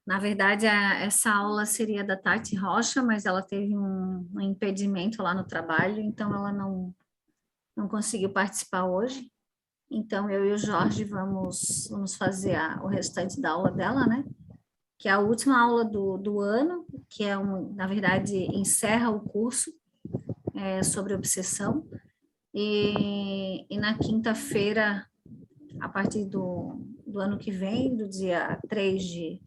Na verdade, essa aula seria da Tati Rocha, mas ela teve um impedimento lá no trabalho, então ela não conseguiu participar hoje. Então, eu e o Jorge vamos fazer o restante da aula dela, né? Que é a última aula do ano, que na verdade, encerra o curso sobre obsessão. E na quinta-feira, a partir do ano que vem, do dia 3 de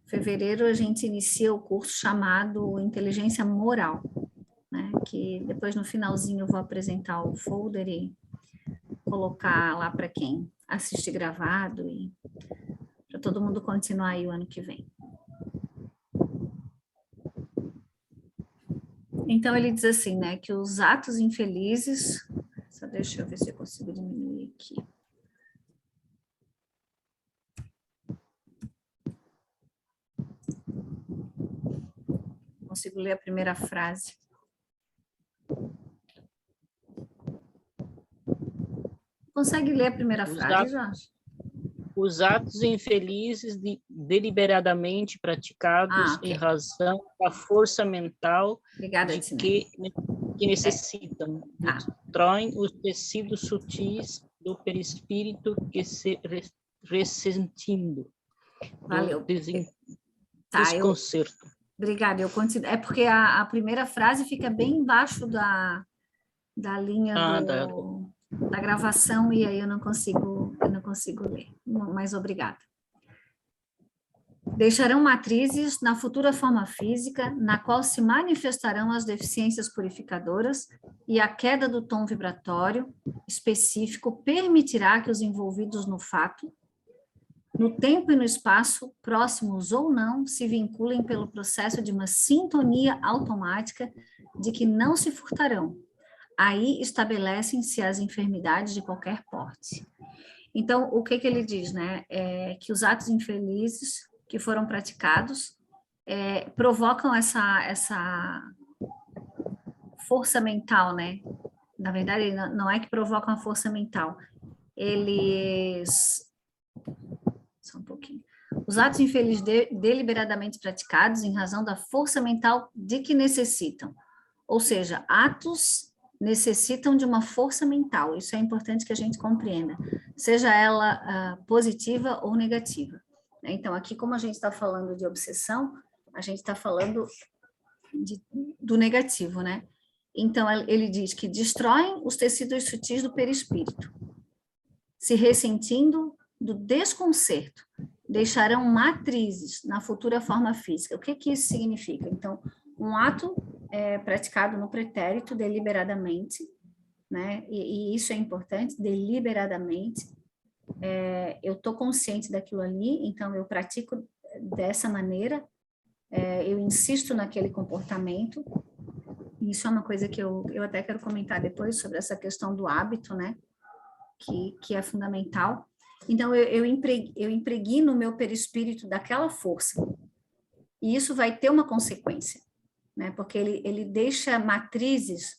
fevereiro, a gente inicia o curso chamado Inteligência Moral, né? Que depois, no finalzinho, eu vou apresentar o folder e colocar lá para quem assiste gravado e para todo mundo continuar aí o ano que vem. Então, ele diz assim, né, que os atos infelizes... Só deixa eu ver se eu consigo diminuir aqui. Consigo ler a primeira frase. Consegue ler a primeira frase, Jorge? Os atos infelizes deliberadamente praticados em razão da força mental Obrigada, de que necessitam, destroem os tecidos sutis do perispírito que se ressentindo. Valeu. Desconcerto. Obrigada, eu continuo. É porque a primeira frase fica bem embaixo da linha da gravação e aí eu não consigo ler. Mas obrigada. Deixarão matrizes na futura forma física, na qual se manifestarão as deficiências purificadoras e a queda do tom vibratório específico permitirá que os envolvidos no fato, no tempo e no espaço, próximos ou não, se vinculem pelo processo de uma sintonia automática de que não se furtarão. Aí estabelecem-se as enfermidades de qualquer porte. Então, o que ele diz, né? É que os atos infelizes que foram praticados provocam essa força mental, né? Na verdade, não é que provocam a força mental. Só um pouquinho. Os atos infelizes deliberadamente praticados em razão da força mental de que necessitam. Ou seja, atos necessitam de uma força mental. Isso é importante que a gente compreenda, seja ela positiva ou negativa. Então, aqui, como a gente está falando de obsessão, a gente está falando do negativo, né? Então, ele diz que destroem os tecidos sutis do perispírito, se ressentindo do desconcerto, deixarão matrizes na futura forma física. O que isso significa? Então, um ato praticado no pretérito deliberadamente, né? E isso é importante, deliberadamente. Eu estou consciente daquilo ali, então eu pratico dessa maneira, eu insisto naquele comportamento. Isso é uma coisa que eu até quero comentar depois sobre essa questão do hábito, né? Que é fundamental. Então, eu impregno o meu perispírito daquela força. E isso vai ter uma consequência, né? Porque ele deixa matrizes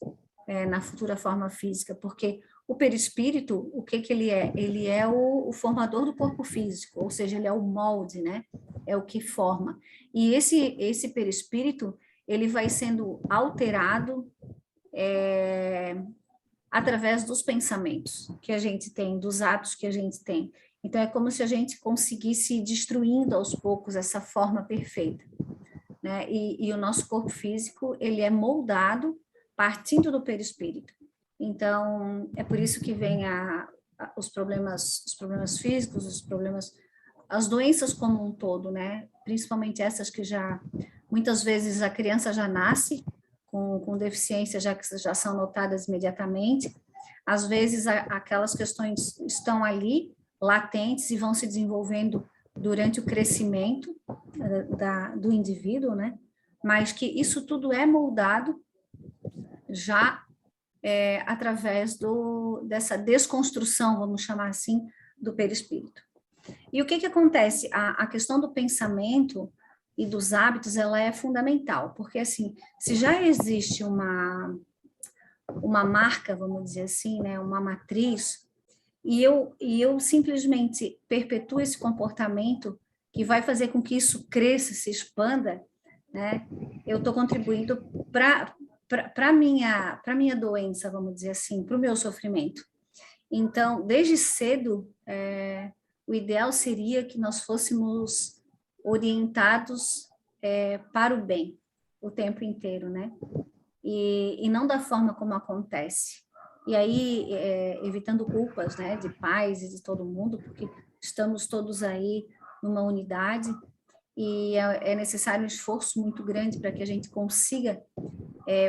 na futura forma física, porque o perispírito, o que ele é? Ele é o formador do corpo físico, ou seja, ele é o molde, né? É o que forma. E esse perispírito, ele vai sendo alterado através dos pensamentos que a gente tem, dos atos que a gente tem. Então, é como se a gente conseguisse ir destruindo aos poucos essa forma perfeita, né? E o nosso corpo físico, ele é moldado partindo do perispírito. Então, é por isso que vem os problemas físicos, as doenças como um todo, né? Principalmente essas que muitas vezes a criança já nasce com deficiência, já que já são notadas imediatamente. Às vezes, aquelas questões estão ali, latentes, e vão se desenvolvendo durante o crescimento do indivíduo, né? Mas que isso tudo é moldado já através dessa desconstrução, vamos chamar assim, do perispírito. E o que acontece? A questão do pensamento e dos hábitos, ela é fundamental, porque, assim, se já existe uma marca, vamos dizer assim, né, uma matriz, e eu simplesmente perpetuo esse comportamento que vai fazer com que isso cresça, se expanda, né? Eu estou contribuindo para a minha doença, vamos dizer assim, para o meu sofrimento. Então, desde cedo, o ideal seria que nós fôssemos orientados para o bem o tempo inteiro, né? E não da forma como acontece. E aí, evitando culpas, né, de pais e de todo mundo, porque estamos todos aí numa unidade e é necessário um esforço muito grande para que a gente consiga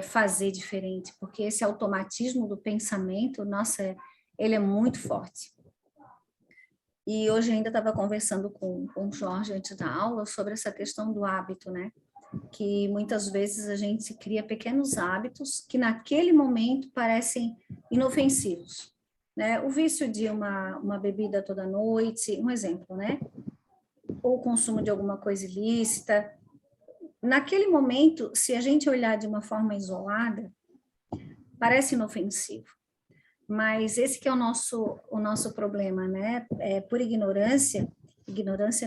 fazer diferente, porque esse automatismo do pensamento, nossa, ele é muito forte. E hoje ainda estava conversando com o Jorge antes da aula sobre essa questão do hábito, né? Que muitas vezes a gente cria pequenos hábitos que naquele momento parecem inofensivos, né? O vício de uma bebida toda noite, um exemplo, né? Ou o consumo de alguma coisa ilícita. Naquele momento, se a gente olhar de uma forma isolada, parece inofensivo. Mas esse que é o nosso problema, né? Por ignorância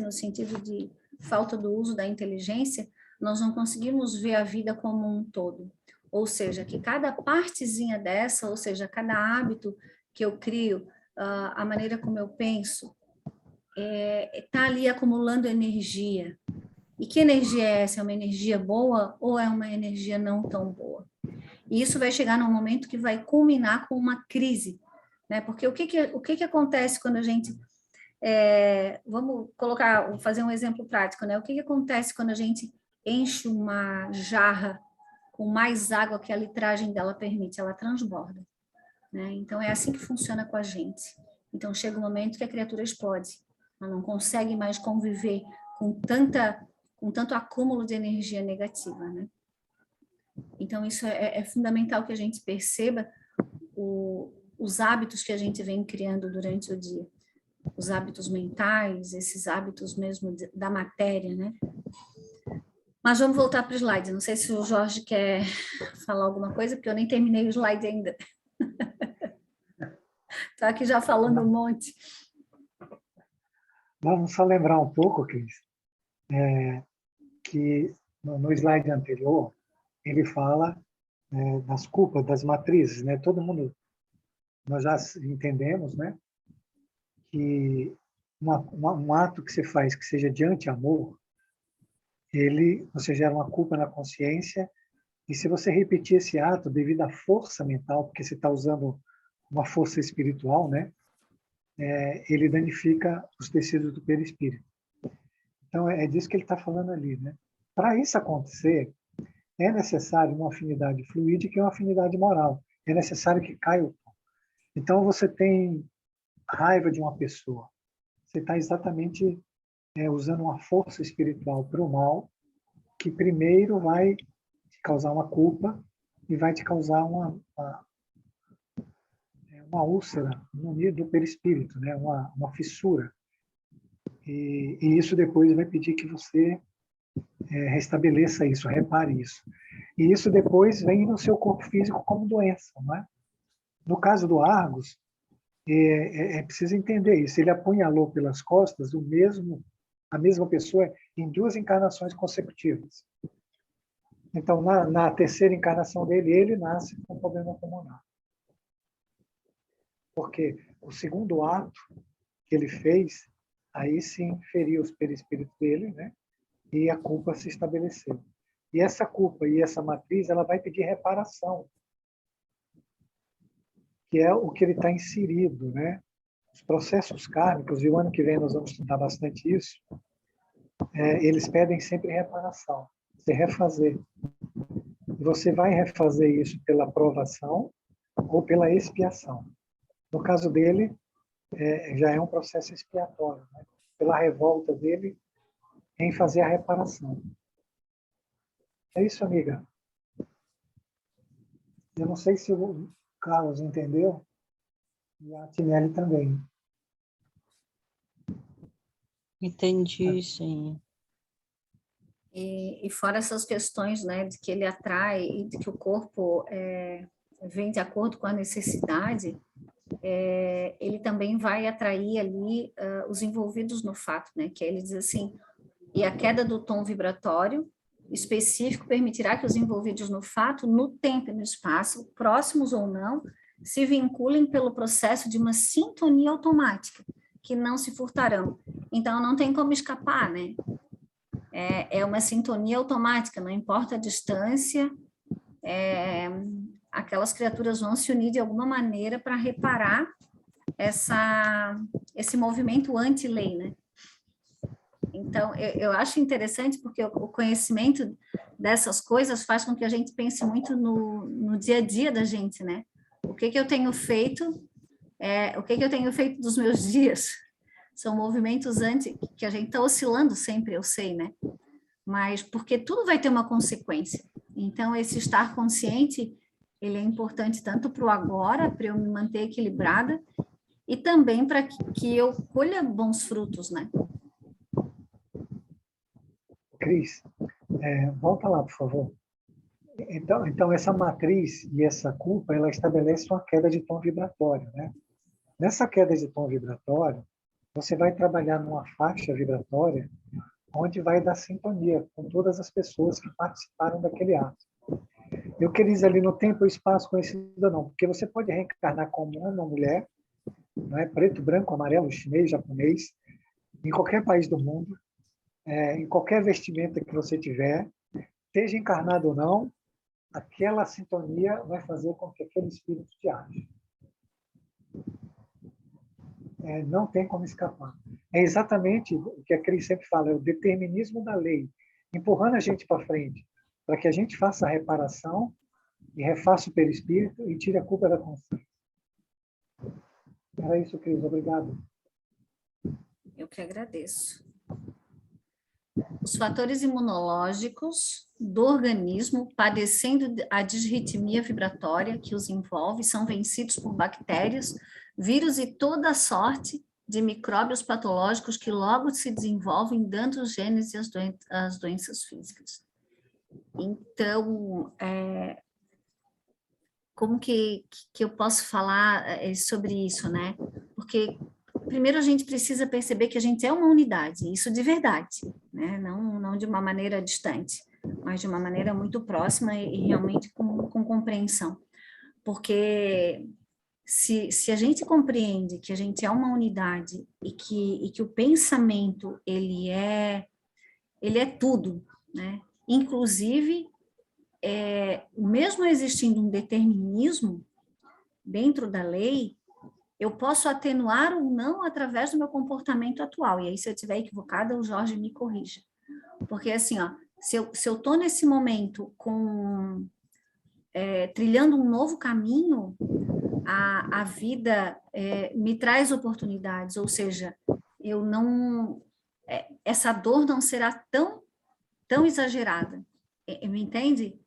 no sentido de falta do uso da inteligência, nós não conseguimos ver a vida como um todo. Ou seja, que cada partezinha dessa, ou seja, cada hábito que eu crio, a maneira como eu penso, está ali acumulando energia. E que energia é essa? É uma energia boa ou é uma energia não tão boa? E isso vai chegar num momento que vai culminar com uma crise, né? Porque o que acontece quando a gente vamos fazer um exemplo prático, né? O que acontece quando a gente enche uma jarra com mais água que a litragem dela permite? Ela transborda, né? Então é assim que funciona com a gente. Então chega um momento que a criatura explode, ela não consegue mais conviver com tanto acúmulo de energia negativa, né? Então, isso é fundamental que a gente perceba os hábitos que a gente vem criando durante o dia. Os hábitos mentais, esses hábitos mesmo da matéria, né? Mas vamos voltar para o slide. Não sei se o Jorge quer falar alguma coisa, porque eu nem terminei o slide ainda. Estou aqui já falando um monte. Vamos só lembrar um pouco, Cris, que no slide anterior, ele fala das culpas, das matrizes, né? Todo mundo, nós já entendemos, né? Que um ato que você faz que seja de anti-amor, você gera uma culpa na consciência, e se você repetir esse ato devido à força mental, porque você está usando uma força espiritual, né? Ele danifica os tecidos do perispírito. Então, é disso que ele está falando ali, né? Para isso acontecer, é necessário uma afinidade fluídica e uma afinidade moral. É necessário que caia o tom. Então, você tem raiva de uma pessoa. Você está exatamente usando uma força espiritual para o mal, que primeiro vai te causar uma culpa e vai te causar uma úlcera no nível do perispírito, né? uma fissura. E isso depois vai pedir que você restabeleça isso, repare isso. E isso depois vem no seu corpo físico como doença, não é? No caso do Argos, é preciso entender isso. Ele apunhalou pelas costas a mesma pessoa em 2 encarnações consecutivas. Então, na terceira encarnação dele, ele nasce com problema pulmonar. Porque o segundo ato que ele fez, aí sim feriu os perispíritos dele, né? E a culpa se estabeleceu. E essa culpa e essa matriz, ela vai pedir reparação, que é o que ele está inserido, né? Os processos kármicos, e o ano que vem nós vamos estudar bastante isso, eles pedem sempre reparação, você refazer. E você vai refazer isso pela provação ou pela expiação. No caso dele, já é um processo expiatório, né? Pela revolta dele em fazer a reparação. É isso, amiga. Eu não sei se o Carlos entendeu, e a Tinelli também. Entendi, sim. E fora essas questões, né, de que ele atrai e de que o corpo vem de acordo com a necessidade, ele também vai atrair ali os envolvidos no fato, né, que ele diz assim, e a queda do tom vibratório específico permitirá que os envolvidos no fato, no tempo e no espaço, próximos ou não, se vinculem pelo processo de uma sintonia automática, que não se furtarão. Então, não tem como escapar, né? É uma sintonia automática, não importa a distância, aquelas criaturas vão se unir de alguma maneira para reparar esse movimento anti-lei, né? Então, eu acho interessante porque o conhecimento dessas coisas faz com que a gente pense muito no dia a dia da gente, né? O que eu tenho feito, o que eu tenho feito dos meus dias? São movimentos que a gente está oscilando sempre, eu sei, né? Mas porque tudo vai ter uma consequência. Então, esse estar consciente, ele é importante tanto para o agora, para eu me manter equilibrada, e também para que eu colha bons frutos, né? Cris, volta lá, por favor. Então, essa matriz e essa culpa, ela estabelece uma queda de tom vibratório, né? Nessa queda de tom vibratório, você vai trabalhar numa faixa vibratória onde vai dar sintonia com todas as pessoas que participaram daquele ato. Eu queria ali no tempo e espaço conhecido não, porque você pode reencarnar como homem ou mulher, não é? Preto, branco, amarelo, chinês, japonês, em qualquer país do mundo, em qualquer vestimenta que você tiver, seja encarnado ou não, aquela sintonia vai fazer com que aquele espírito te ache. Não tem como escapar. É exatamente o que a Cris sempre fala, é o determinismo da lei, empurrando a gente para frente, para que a gente faça a reparação e refaça o perispírito e tire a culpa da consciência. Era isso, Cris. Obrigado. Eu que agradeço. Os fatores imunológicos do organismo padecendo a disritmia vibratória que os envolve são vencidos por bactérias, vírus e toda sorte de micróbios patológicos que logo se desenvolvem, dando gênese às doenças físicas. Então, como que eu posso falar sobre isso, né? Porque primeiro a gente precisa perceber que a gente é uma unidade, isso de verdade, né? Não de uma maneira distante, mas de uma maneira muito próxima e realmente com compreensão. Porque se a gente compreende que a gente é uma unidade e que o pensamento, ele é tudo, né? Inclusive, mesmo existindo um determinismo dentro da lei, eu posso atenuar ou não através do meu comportamento atual. E aí, se eu estiver equivocada, o Jorge me corrija. Porque, assim, ó, se eu estou nesse momento trilhando um novo caminho, a vida me traz oportunidades, ou seja, eu não... essa dor não será tão exagerada. Me entende?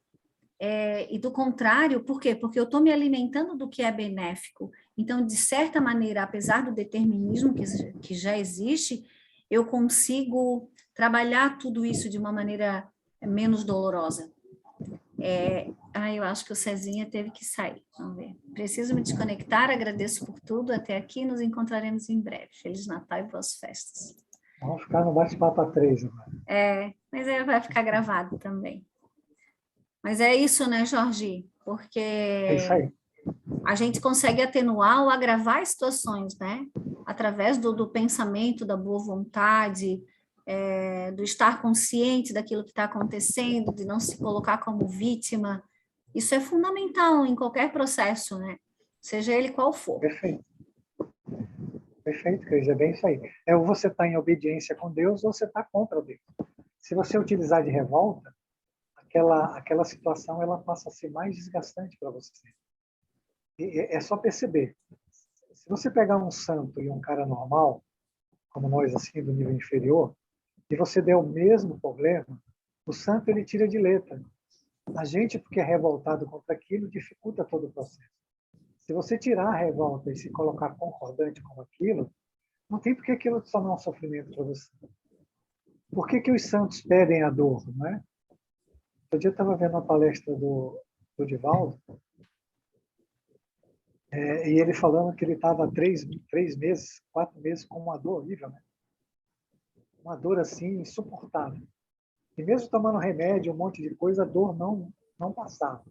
E do contrário, por quê? Porque eu estou me alimentando do que é benéfico. Então, de certa maneira, apesar do determinismo que já existe, eu consigo trabalhar tudo isso de uma maneira menos dolorosa. Eu acho que o Cezinha teve que sair. Vamos ver. Preciso me desconectar, agradeço por tudo. Até aqui, nos encontraremos em breve. Feliz Natal e boas festas. Vamos ficar no bate-papo a 3 agora. Mas vai ficar gravado também. Mas é isso, né, Jorge? Porque É isso aí. a gente consegue atenuar ou agravar situações, né? Através do pensamento, da boa vontade, do estar consciente daquilo que está acontecendo, de não se colocar como vítima. Isso é fundamental em qualquer processo, né? Seja ele qual for. Perfeito. Perfeito, Cris, é bem isso aí. Ou você está em obediência com Deus ou você está contra Deus. Se você utilizar de revolta, aquela situação ela passa a ser mais desgastante para você. É só perceber. Se você pegar um santo e um cara normal, como nós, assim, do nível inferior, e você der o mesmo problema, o santo ele tira de letra. A gente, porque é revoltado contra aquilo, dificulta todo o processo. Se você tirar a revolta e se colocar concordante com aquilo, não tem por que aquilo se tornar um sofrimento para você. Por que os santos pedem a dor, não é? Outro dia eu estava vendo uma palestra do Divaldo, e ele falando que ele estava 3 meses, 4 meses com uma dor horrível, né? uma dor assim insuportável. E mesmo tomando remédio, um monte de coisa, a dor não passava.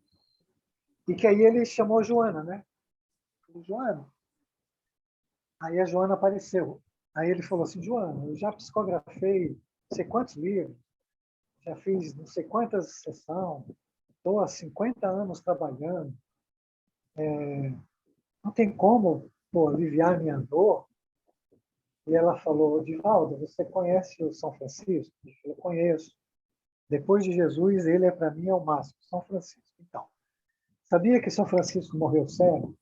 E que aí ele chamou a Joana, né? Falei, Joana. Aí a Joana apareceu. Aí ele falou assim, Joana, eu já psicografei não sei quantos livros, já fiz não sei quantas sessões, estou há 50 anos trabalhando, não tem como aliviar minha dor. E ela falou, Divaldo, você conhece o São Francisco? Eu falei, conheço. Depois de Jesus, ele para mim é o máximo, São Francisco. Então, sabia que São Francisco morreu cego?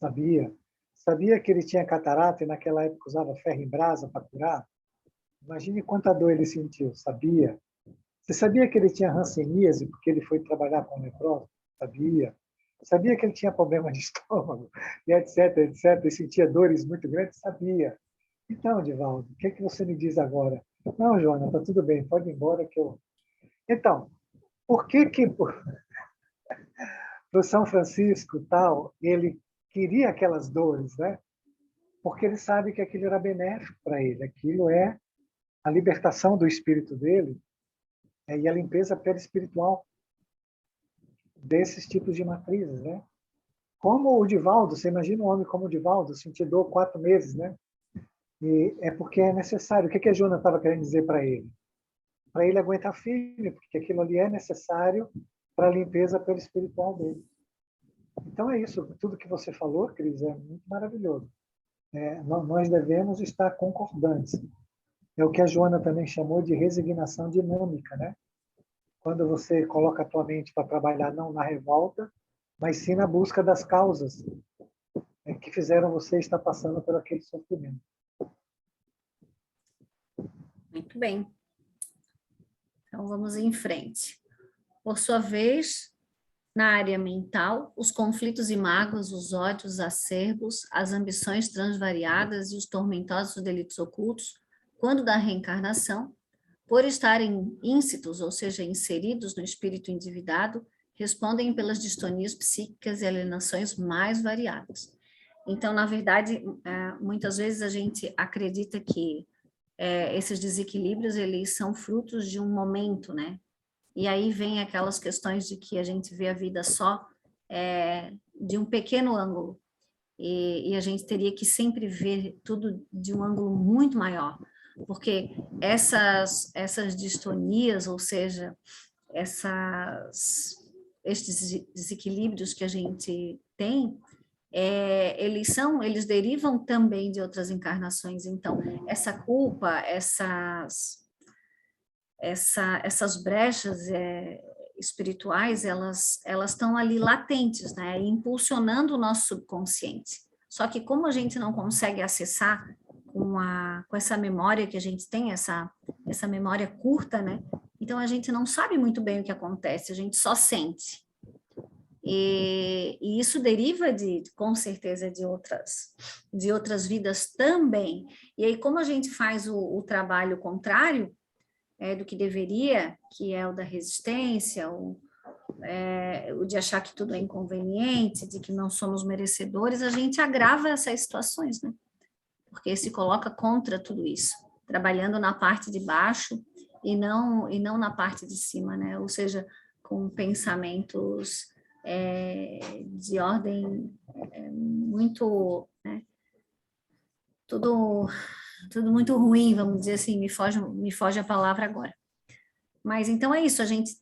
Sabia. Sabia que ele tinha catarata e naquela época usava ferro em brasa para curar? Imagine quanta dor ele sentiu. Sabia. Você sabia que ele tinha hanseníase porque ele foi trabalhar com necrose? Sabia. Sabia que ele tinha problema de estômago, e etc, etc, e sentia dores muito grandes? Sabia. Então, Divaldo, o que é que você me diz agora? Não, Joana, está tudo bem, pode ir embora que eu... Então, por que para o São Francisco tal, ele queria aquelas dores, né? Porque ele sabe que aquilo era benéfico para ele, aquilo é a libertação do espírito dele e a limpeza perispiritual desses tipos de matrizes, né? Como o Divaldo, você imagina um homem como o Divaldo, sentir dor 4 meses, né? E é porque é necessário. O que a Joana estava querendo dizer para ele? Para ele aguentar firme, porque aquilo ali é necessário para a limpeza perispiritual dele. Então é isso. Tudo que você falou, Cris, é muito maravilhoso. Nós devemos estar concordantes. É o que a Joana também chamou de resignação dinâmica, né? Quando você coloca a tua mente para trabalhar não na revolta, mas sim na busca das causas que fizeram você estar passando por aquele sofrimento. Muito bem. Então, vamos em frente. Por sua vez, na área mental, os conflitos e mágoas, os ódios acerbos, as ambições transvariadas e os tormentosos delitos ocultos, quando da reencarnação, por estarem íncitos, ou seja, inseridos no espírito endividado, respondem pelas distonias psíquicas e alienações mais variadas. Então, na verdade, muitas vezes a gente acredita que esses desequilíbrios, eles são frutos de um momento, né? E aí vem aquelas questões de que a gente vê a vida só de um pequeno ângulo, e a gente teria que sempre ver tudo de um ângulo muito maior, porque essas distonias, ou seja, estes desequilíbrios que a gente tem, eles derivam também de outras encarnações. Então, essa culpa, essas brechas espirituais, elas estão ali latentes, né, impulsionando o nosso subconsciente. Só que como a gente não consegue acessar com essa memória que a gente tem, essa memória curta, né, então a gente não sabe muito bem o que acontece, a gente só sente. E isso deriva com certeza de outras vidas também. E aí, como a gente faz o trabalho contrário do que deveria, que é o da resistência, o de achar que tudo é inconveniente, de que não somos merecedores, a gente agrava essas situações, né? Porque se coloca contra tudo isso, trabalhando na parte de baixo e não na parte de cima, né? Ou seja, com pensamentos de ordem muito, né? Tudo muito ruim, vamos dizer assim, me foge a palavra agora. Mas então é isso, a gente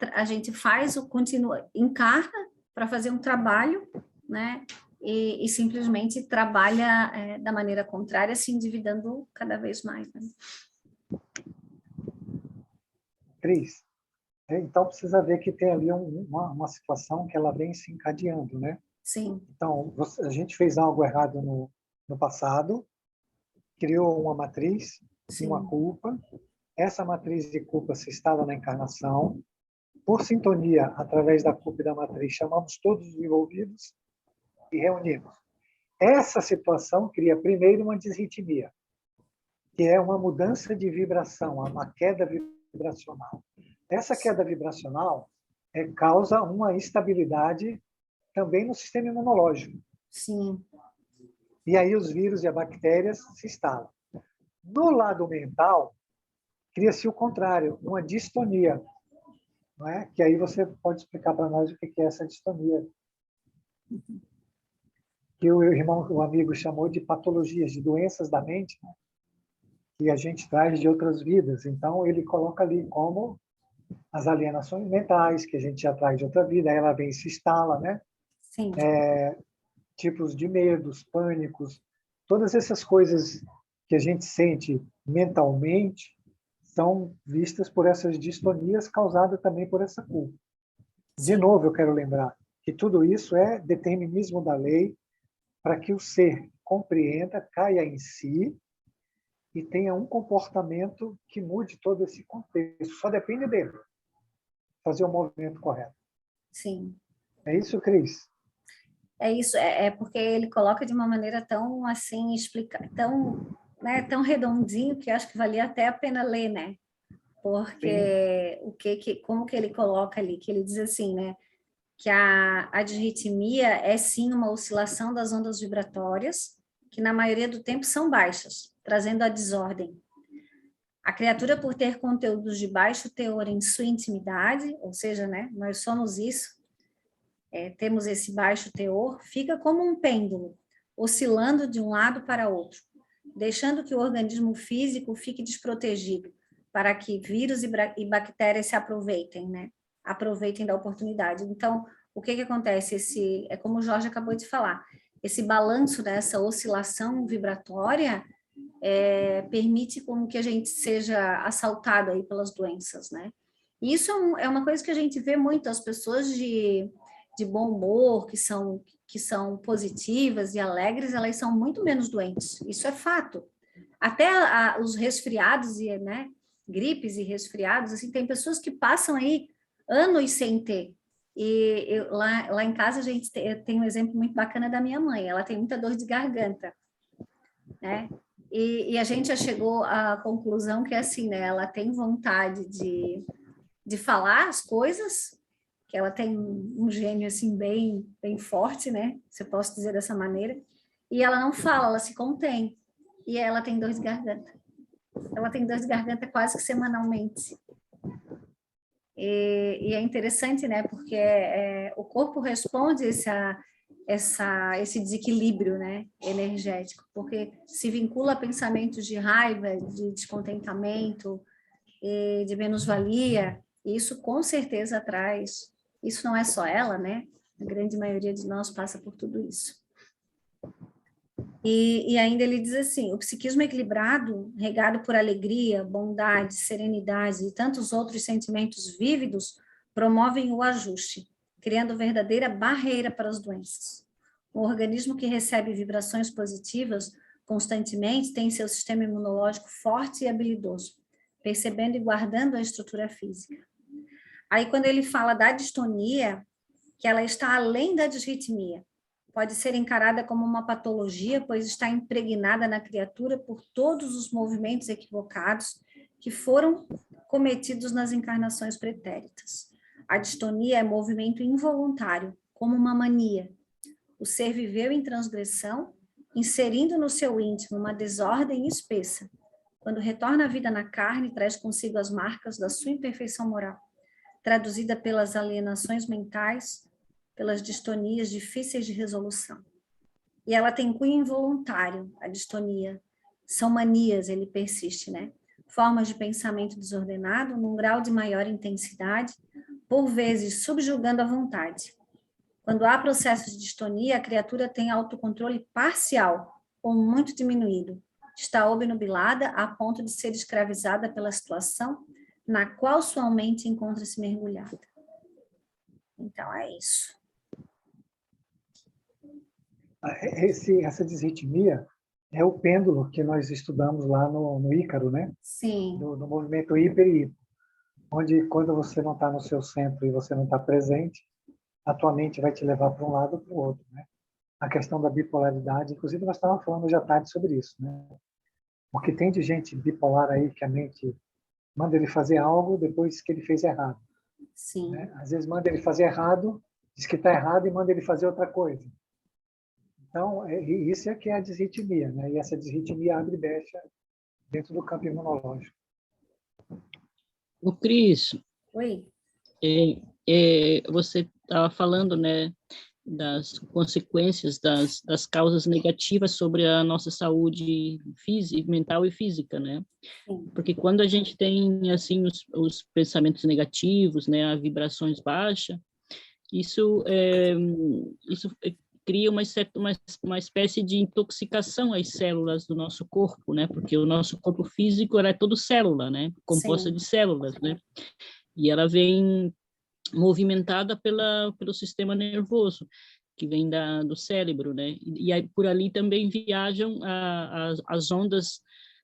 continua, encarna para fazer um trabalho, né? E simplesmente trabalha da maneira contrária, se endividando cada vez mais, né? Cris, então precisa ver que tem ali uma situação que ela vem se encadeando, né? Sim. Então, a gente fez algo errado no passado, criou uma matriz, Sim. uma culpa. Essa matriz de culpa se instala na encarnação. Por sintonia, através da culpa e da matriz, chamamos todos os envolvidos e reunimos. Essa situação cria primeiro uma desritmia, que é uma mudança de vibração, uma queda vibracional. Essa queda vibracional causa uma instabilidade também no sistema imunológico. Sim. E aí os vírus e as bactérias se instalam. No lado mental, cria-se o contrário, uma distonia, não é? Que aí você pode explicar para nós o que é essa distonia. Que o irmão, o amigo chamou de patologias, de doenças da mente, né? Que a gente traz de outras vidas. Então, ele coloca ali como as alienações mentais, que a gente já traz de outra vida, aí ela vem e se instala, né? Sim. Tipos de medos, pânicos, todas essas coisas que a gente sente mentalmente são vistas por essas distonias causadas também por essa culpa. De novo, eu quero lembrar que tudo isso é determinismo da lei para que o ser compreenda, caia em si e tenha um comportamento que mude todo esse contexto. Só depende dele fazer o movimento correto. Sim. É isso, Cris? É isso, é porque ele coloca de uma maneira tão assim, tão, né, tão redondinho que eu acho que valia até a pena ler, né? Porque como que ele coloca ali, que ele diz assim, né? Que a disritmia é sim uma oscilação das ondas vibratórias, que na maioria do tempo são baixas, trazendo a desordem. A criatura, por ter conteúdos de baixo teor em sua intimidade, ou seja, né, nós somos isso, temos esse baixo teor, fica como um pêndulo, oscilando de um lado para outro, deixando que o organismo físico fique desprotegido, para que vírus e bactérias se aproveitem, né? Aproveitem da oportunidade. Então, o que acontece? É como o Jorge acabou de falar, esse balanço dessa oscilação vibratória permite como que a gente seja assaltado aí pelas doenças, né? E isso é uma coisa que a gente vê muito, as pessoas de bom humor, que são positivas e alegres, elas são muito menos doentes. Isso é fato. Até os resfriados e, né, gripes e resfriados, assim, tem pessoas que passam aí anos sem ter. Lá em casa a gente tem um exemplo muito bacana da minha mãe. Ela tem muita dor de garganta, né? E a gente já chegou à conclusão que assim, né? Ela tem vontade de falar as coisas, que ela tem um gênio assim bem forte, né? Se eu posso dizer dessa maneira. E ela não fala, ela se contém. E ela tem dor de garganta. Ela tem dor de garganta quase que semanalmente. E é interessante, né? Porque o corpo responde esse desequilíbrio, né, energético, porque se vincula a pensamentos de raiva, de descontentamento, de menos-valia, e isso com certeza traz, isso não é só ela, né, a grande maioria de nós passa por tudo isso. E ainda ele diz assim, o psiquismo equilibrado, regado por alegria, bondade, serenidade e tantos outros sentimentos vívidos, promovem o ajuste, criando verdadeira barreira para as doenças. O organismo que recebe vibrações positivas constantemente tem seu sistema imunológico forte e habilidoso, percebendo e guardando a estrutura física. Aí, quando ele fala da distonia, que ela está além da disritmia, pode ser encarada como uma patologia, pois está impregnada na criatura por todos os movimentos equivocados que foram cometidos nas encarnações pretéritas. A distonia é movimento involuntário, como uma mania. O ser viveu em transgressão, inserindo no seu íntimo uma desordem espessa. Quando retorna à vida na carne, traz consigo as marcas da sua imperfeição moral, traduzida pelas alienações mentais, pelas distonias difíceis de resolução. E ela tem cunho involuntário, a distonia. São manias, ele persiste, né? Formas de pensamento desordenado num grau de maior intensidade, por vezes subjugando a vontade. Quando há processo de distonia, a criatura tem autocontrole parcial ou muito diminuído. Está obnubilada a ponto de ser escravizada pela situação na qual sua mente encontra-se mergulhada. Então, é isso. Essa disritmia é o pêndulo que nós estudamos lá no Ícaro, né? Sim. No movimento hiper e hipo, onde quando você não está no seu centro e você não está presente, a tua mente vai te levar para um lado ou para o outro, né? A questão da bipolaridade, inclusive nós estávamos falando hoje à tarde sobre isso, né? Porque tem de gente bipolar aí que a mente manda ele fazer algo depois que ele fez errado. Sim. Né? Às vezes manda ele fazer errado, diz que está errado e manda ele fazer outra coisa. Então, isso é que é a disritmia, né? E essa disritmia abre brecha dentro do campo imunológico. O Cris, Oi. você estava falando, né, das consequências, das causas negativas sobre a nossa saúde física, mental e física, né? Sim. Porque quando a gente tem, assim, os pensamentos negativos, né, as vibrações baixas, isso, cria uma espécie de intoxicação às células do nosso corpo, né? Porque o nosso corpo físico é todo célula, né? Composta Sim. de células, né? E ela vem movimentada pelo sistema nervoso, que vem do cérebro, né? E aí, por ali também viajam as ondas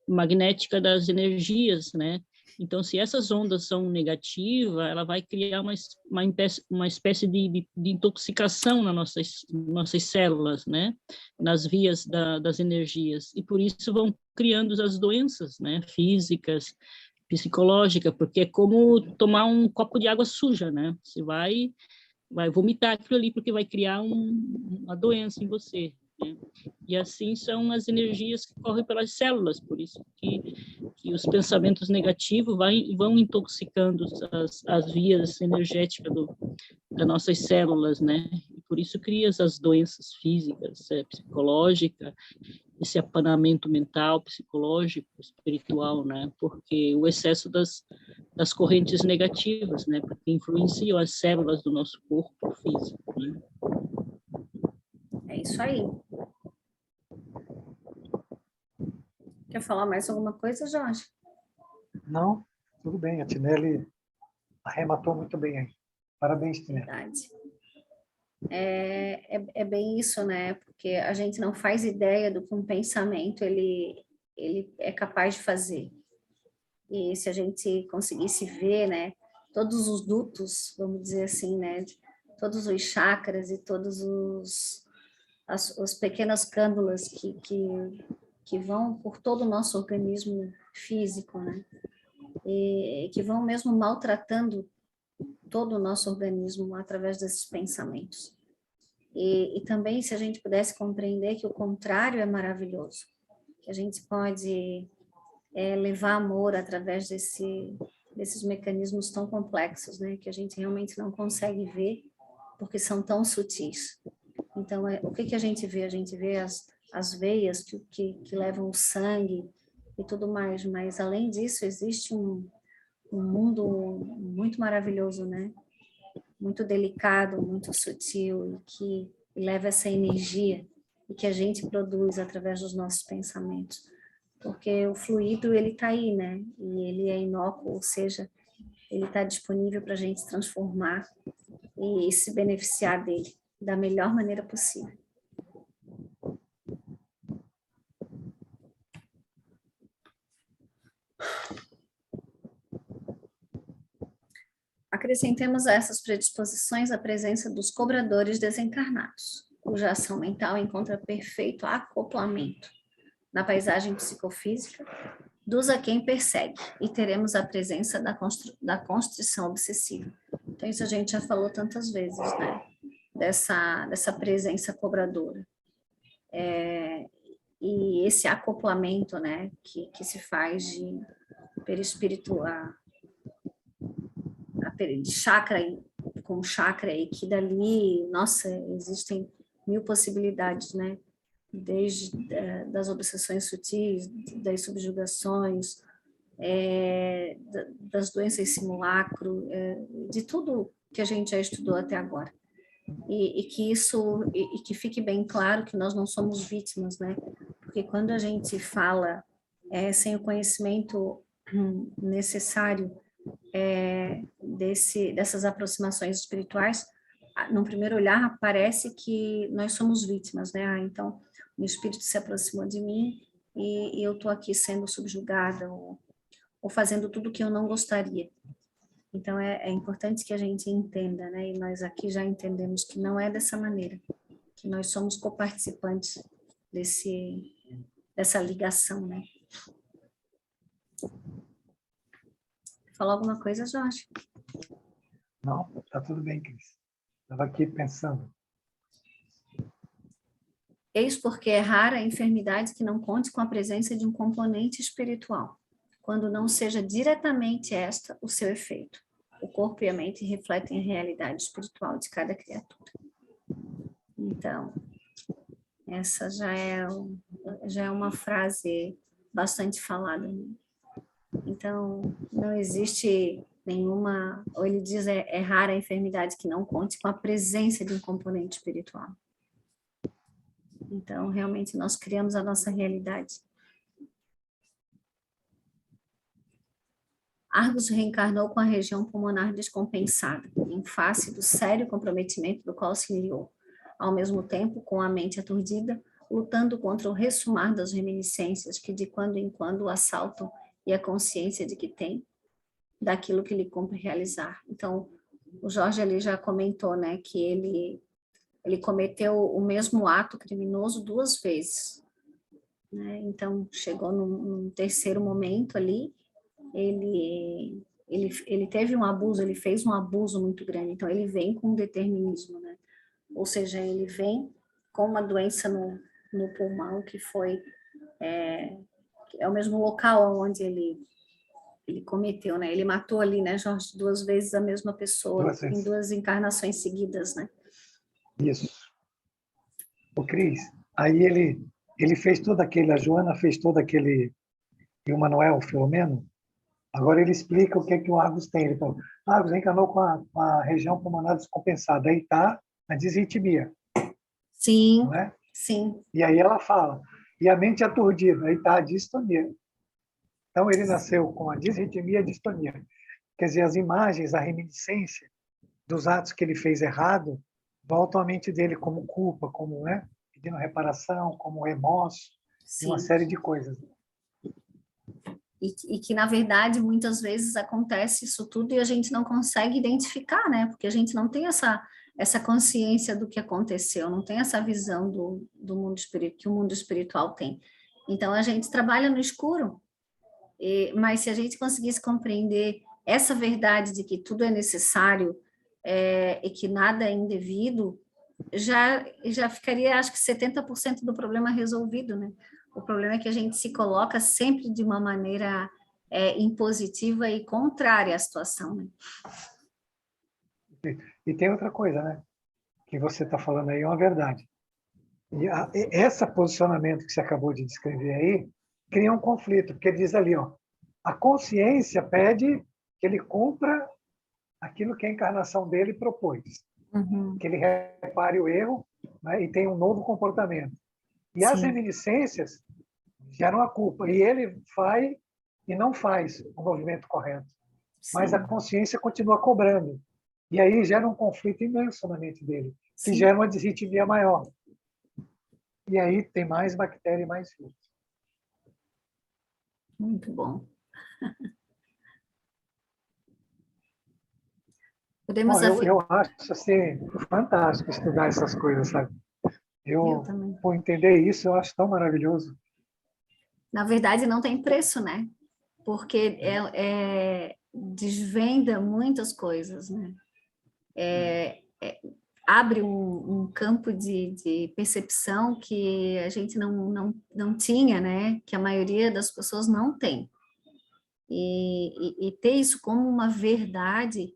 magnéticas das energias, né? Então, se essas ondas são negativas, ela vai criar uma espécie de intoxicação nas nossas células, né? Nas vias das energias. E por isso vão criando as doenças, né? Físicas, psicológica, porque é como tomar um copo de água suja, né? Você vai vomitar aquilo ali porque vai criar uma doença em você, né? E assim são as energias que correm pelas células, por isso que os pensamentos negativos vão intoxicando as vias energéticas das nossas células, né? E por isso cria as doenças físicas, psicológicas, esse apanamento mental, psicológico, espiritual, né? Porque o excesso das correntes negativas, né? Porque influenciam as células do nosso corpo físico, né? É isso aí. Quer falar mais alguma coisa, Jorge? Não, tudo bem, a Tinelli arrematou muito bem aí. Parabéns, Tinelli. Verdade. É bem isso, né? Porque a gente não faz ideia do que um pensamento ele é capaz de fazer. E se a gente conseguisse ver, né, todos os dutos, vamos dizer assim, né, todos os chakras e todos as pequenas cândulas que vão por todo o nosso organismo físico, né, e que vão mesmo maltratando todo o nosso organismo através desses pensamentos. E também se a gente pudesse compreender que o contrário é maravilhoso, que a gente pode levar amor através desses mecanismos tão complexos, né, que a gente realmente não consegue ver porque são tão sutis. Então, o que a gente vê? A gente vê as veias que levam o sangue e tudo mais, mas além disso existe um mundo muito maravilhoso, né, muito delicado, muito sutil e que leva essa energia e que a gente produz através dos nossos pensamentos. Porque o fluido, ele está aí, né? E ele é inócuo, ou seja, ele está disponível para a gente transformar e se beneficiar dele da melhor maneira possível. Acrescentemos a essas predisposições a presença dos cobradores desencarnados, cuja ação mental encontra perfeito acoplamento na paisagem psicofísica dos a quem persegue, e teremos a presença da constrição obsessiva. Então, isso a gente já falou tantas vezes, né? Dessa presença cobradora. E esse acoplamento, né, que se faz de perispírito de chakra com chakra, e que dali, nossa, existem mil possibilidades, né? Desde das obsessões sutis, das subjugações, das doenças simulacro, de tudo que a gente já estudou até agora. E que fique bem claro que nós não somos vítimas, né? Porque quando a gente fala sem o conhecimento necessário dessas aproximações espirituais, no primeiro olhar parece que nós somos vítimas, né? Então, o espírito se aproximou de mim e eu estou aqui sendo subjugada ou fazendo tudo que eu não gostaria. Então, é importante que a gente entenda, né? E nós aqui já entendemos que não é dessa maneira, que nós somos coparticipantes dessa ligação, né? Falou alguma coisa, Jorge? Não, está tudo bem, Cris. Estava aqui pensando. Eis porque é rara a enfermidade que não conte com a presença de um componente espiritual, quando não seja diretamente esta o seu efeito. O corpo e a mente refletem a realidade espiritual de cada criatura. Então, essa já é uma frase bastante falada, né? Então, não existe nenhuma, ou ele diz, é rara a enfermidade que não conte com a presença de um componente espiritual. Então, realmente, nós criamos a nossa realidade. Argos reencarnou com a região pulmonar descompensada, em face do sério comprometimento do qual se enviou, ao mesmo tempo com a mente aturdida, lutando contra o ressumar das reminiscências que de quando em quando o assaltam e a consciência de que tem, daquilo que lhe cumpre realizar. Então, o Jorge ali já comentou, né, que ele cometeu o mesmo ato criminoso 2 vezes, né? Então, chegou num terceiro momento ali, ele teve um abuso, ele fez um abuso muito grande, então ele vem com determinismo, né? Ou seja, ele vem com uma doença no pulmão que foi, é o mesmo local onde ele cometeu, né? Ele matou ali, né, Jorge, 2 vezes a mesma pessoa, em 2 encarnações seguidas, né? Isso. O Cris, aí ele fez todo aquele, a Joana fez todo aquele, e o Manuel, o Filomeno, agora ele explica o que é que o Argos tem. Ele falou, Argos reencarnou com a região pulmonar descompensada, aí está a disritmia. Sim, não é? sim. E aí ela fala, e a mente aturdida, aí está a distonia. Então ele nasceu com a disritmia e a distonia. Quer dizer, as imagens, a reminiscência dos atos que ele fez errado voltam à mente dele como culpa, como, né, pedindo reparação, como remorso, e uma série de coisas. E que, na verdade, muitas vezes acontece isso tudo e a gente não consegue identificar, né? Porque a gente não tem essa consciência do que aconteceu, não tem essa visão do mundo espiritual, que o mundo espiritual tem. Então, a gente trabalha no escuro, mas se a gente conseguisse compreender essa verdade de que tudo é necessário e que nada é indevido, já ficaria, acho que 70% do problema resolvido, né? O problema é que a gente se coloca sempre de uma maneira impositiva e contrária à situação, né? E tem outra coisa, né? Que você está falando aí é uma verdade. E esse posicionamento que você acabou de descrever aí cria um conflito, porque diz ali, ó, a consciência pede que ele cumpra aquilo que a encarnação dele propôs, que ele repare o erro, né, e tenha um novo comportamento. E as reminiscências geram a culpa, e ele faz e não faz o movimento correto. Mas a consciência continua cobrando. E aí gera um conflito imenso na mente dele, que gera uma disritmia maior. E aí tem mais bactéria e mais vírus. Muito bom. Podemos eu acho assim, fantástico estudar essas coisas, sabe? Eu por entender isso, eu acho tão maravilhoso. Na verdade, não tem preço, né? Porque desvenda muitas coisas, né? Abre um campo de percepção que a gente não tinha, né? Que a maioria das pessoas não tem. E ter isso como uma verdade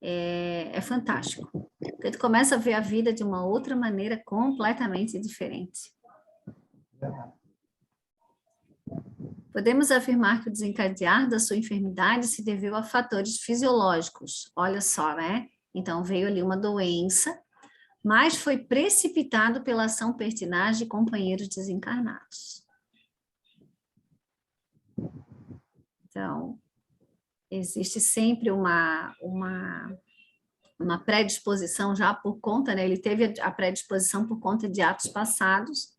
é fantástico. Porque tu começa a ver a vida de uma outra maneira completamente diferente. Podemos afirmar que o desencadear da sua enfermidade se deveu a fatores fisiológicos. Olha só, né? Então, veio ali uma doença, mas foi precipitado pela ação pertinaz de companheiros desencarnados. Então, existe sempre uma predisposição já por conta, né? Ele teve a predisposição por conta de atos passados,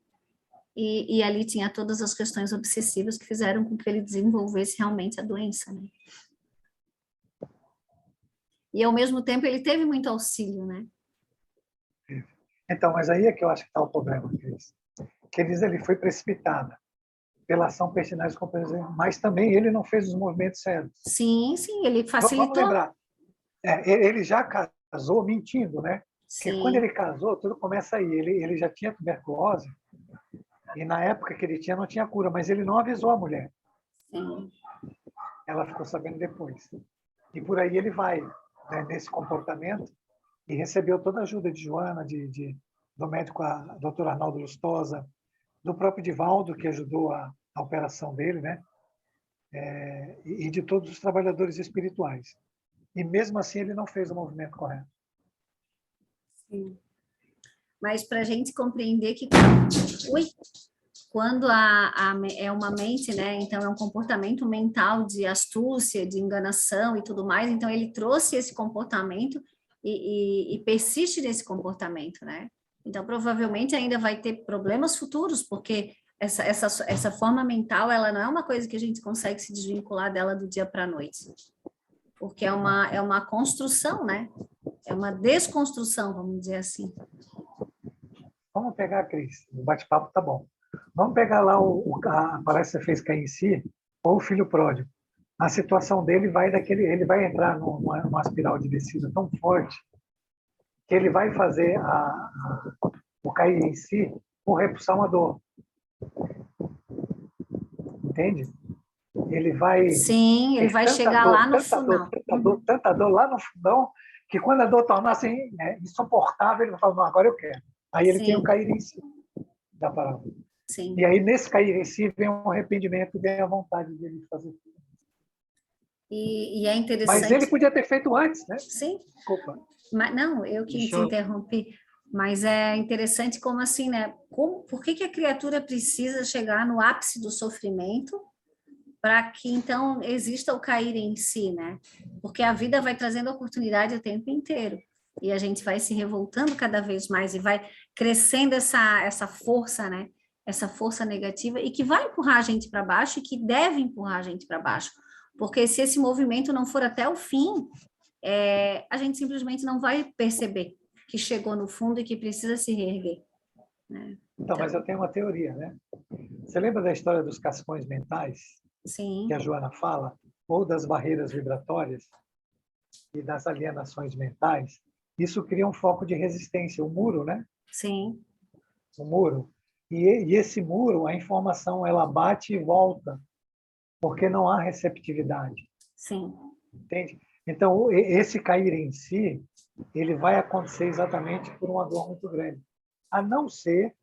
e ali tinha todas as questões obsessivas que fizeram com que ele desenvolvesse realmente a doença, né? E, ao mesmo tempo, ele teve muito auxílio, né? Então, mas aí é que eu acho que está o problema, Cris. Que ele foi precipitado pela ação pertinaz de companheiros, mas também ele não fez os movimentos certos. Sim, ele facilitou. Vamos lembrar, ele já casou mentindo, né? Sim. Porque quando ele casou, tudo começa aí. Ele já tinha tuberculose, E na época que ele tinha, não tinha cura, mas ele não avisou a mulher. Sim. Ela ficou sabendo depois. E por aí ele vai, né, nesse comportamento, e recebeu toda a ajuda de Joana, do médico, a doutora Arnaldo Lustosa, do próprio Divaldo, que ajudou a operação dele, né? E de todos os trabalhadores espirituais. E mesmo assim ele não fez o movimento correto. Sim. Mas para a gente compreender que quando é uma mente, né? Então é um comportamento mental de astúcia, de enganação e tudo mais. Então ele trouxe esse comportamento e persiste nesse comportamento, né? Então provavelmente ainda vai ter problemas futuros, porque essa forma mental, ela não é uma coisa que a gente consegue se desvincular dela do dia para a noite, porque é uma construção, né? É uma desconstrução, vamos dizer assim. Vamos pegar, Cris, o bate-papo tá bom. Vamos pegar lá a palestra que você fez cair em si, ou o filho pródigo. A situação dele ele vai entrar numa espiral de descida tão forte que ele vai fazer o cair em si por repulsão à dor. Entende? Ele vai Sim, ele vai chegar dor, lá no final. Tanta dor lá no fundão, que quando a dor tornar assim, insuportável, ele vai falar, não, agora eu quero. Aí ele tem o cair em si da parábola. Sim. E aí, nesse cair em si, vem um arrependimento, vem a vontade dele fazer tudo. E é interessante... Mas ele podia ter feito antes, né? Sim. Desculpa. Mas, não, eu que te interrompi. Mas é interessante como assim, né? Por que a criatura precisa chegar no ápice do sofrimento para que, então, exista o cair em si, né? Porque a vida vai trazendo oportunidade o tempo inteiro. E a gente vai se revoltando cada vez mais e vai crescendo essa força, né? Essa força negativa e que vai empurrar a gente para baixo e que deve empurrar a gente para baixo. Porque se esse movimento não for até o fim, a gente simplesmente não vai perceber que chegou no fundo e que precisa se reerguer. Né? Então, mas eu tenho uma teoria, né? Você lembra da história dos cascões mentais? Sim. Que a Joana fala? Ou das barreiras vibratórias e das alienações mentais? Isso cria um foco de resistência, o muro, né? Sim. O muro. E esse muro, a informação, ela bate e volta, porque não há receptividade. Sim. Entende? Então, esse cair em si, ele vai acontecer exatamente por uma dor muito grande. A não ser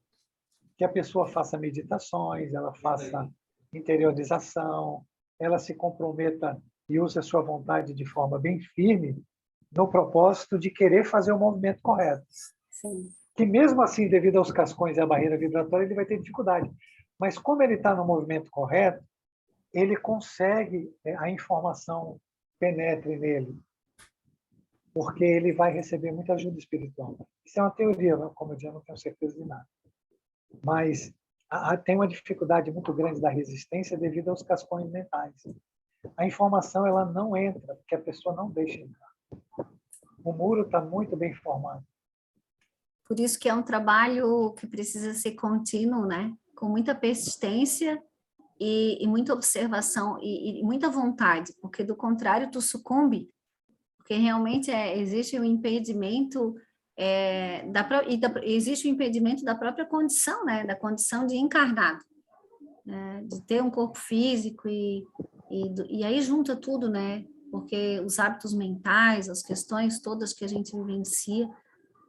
que a pessoa faça meditações, ela faça interiorização, ela se comprometa e use a sua vontade de forma bem firme no propósito de querer fazer o movimento correto. Sim. Que mesmo assim, devido aos cascões e à barreira vibratória, ele vai ter dificuldade. Mas como ele está no movimento correto, ele consegue, a informação penetre nele, porque ele vai receber muita ajuda espiritual. Isso é uma teoria, como eu disse, eu não tenho certeza de nada. Mas tem uma dificuldade muito grande da resistência devido aos cascões mentais. A informação ela não entra, porque a pessoa não deixa entrar. O muro está muito bem formado. Por isso que é um trabalho que precisa ser contínuo, né? Com muita persistência e muita observação e muita vontade, porque do contrário tu sucumbe, porque realmente existe um impedimento existe o impedimento da própria condição, né? Da condição de encarnado, né? De ter um corpo físico e aí junta tudo, né? Porque os hábitos mentais, as questões todas que a gente vivencia,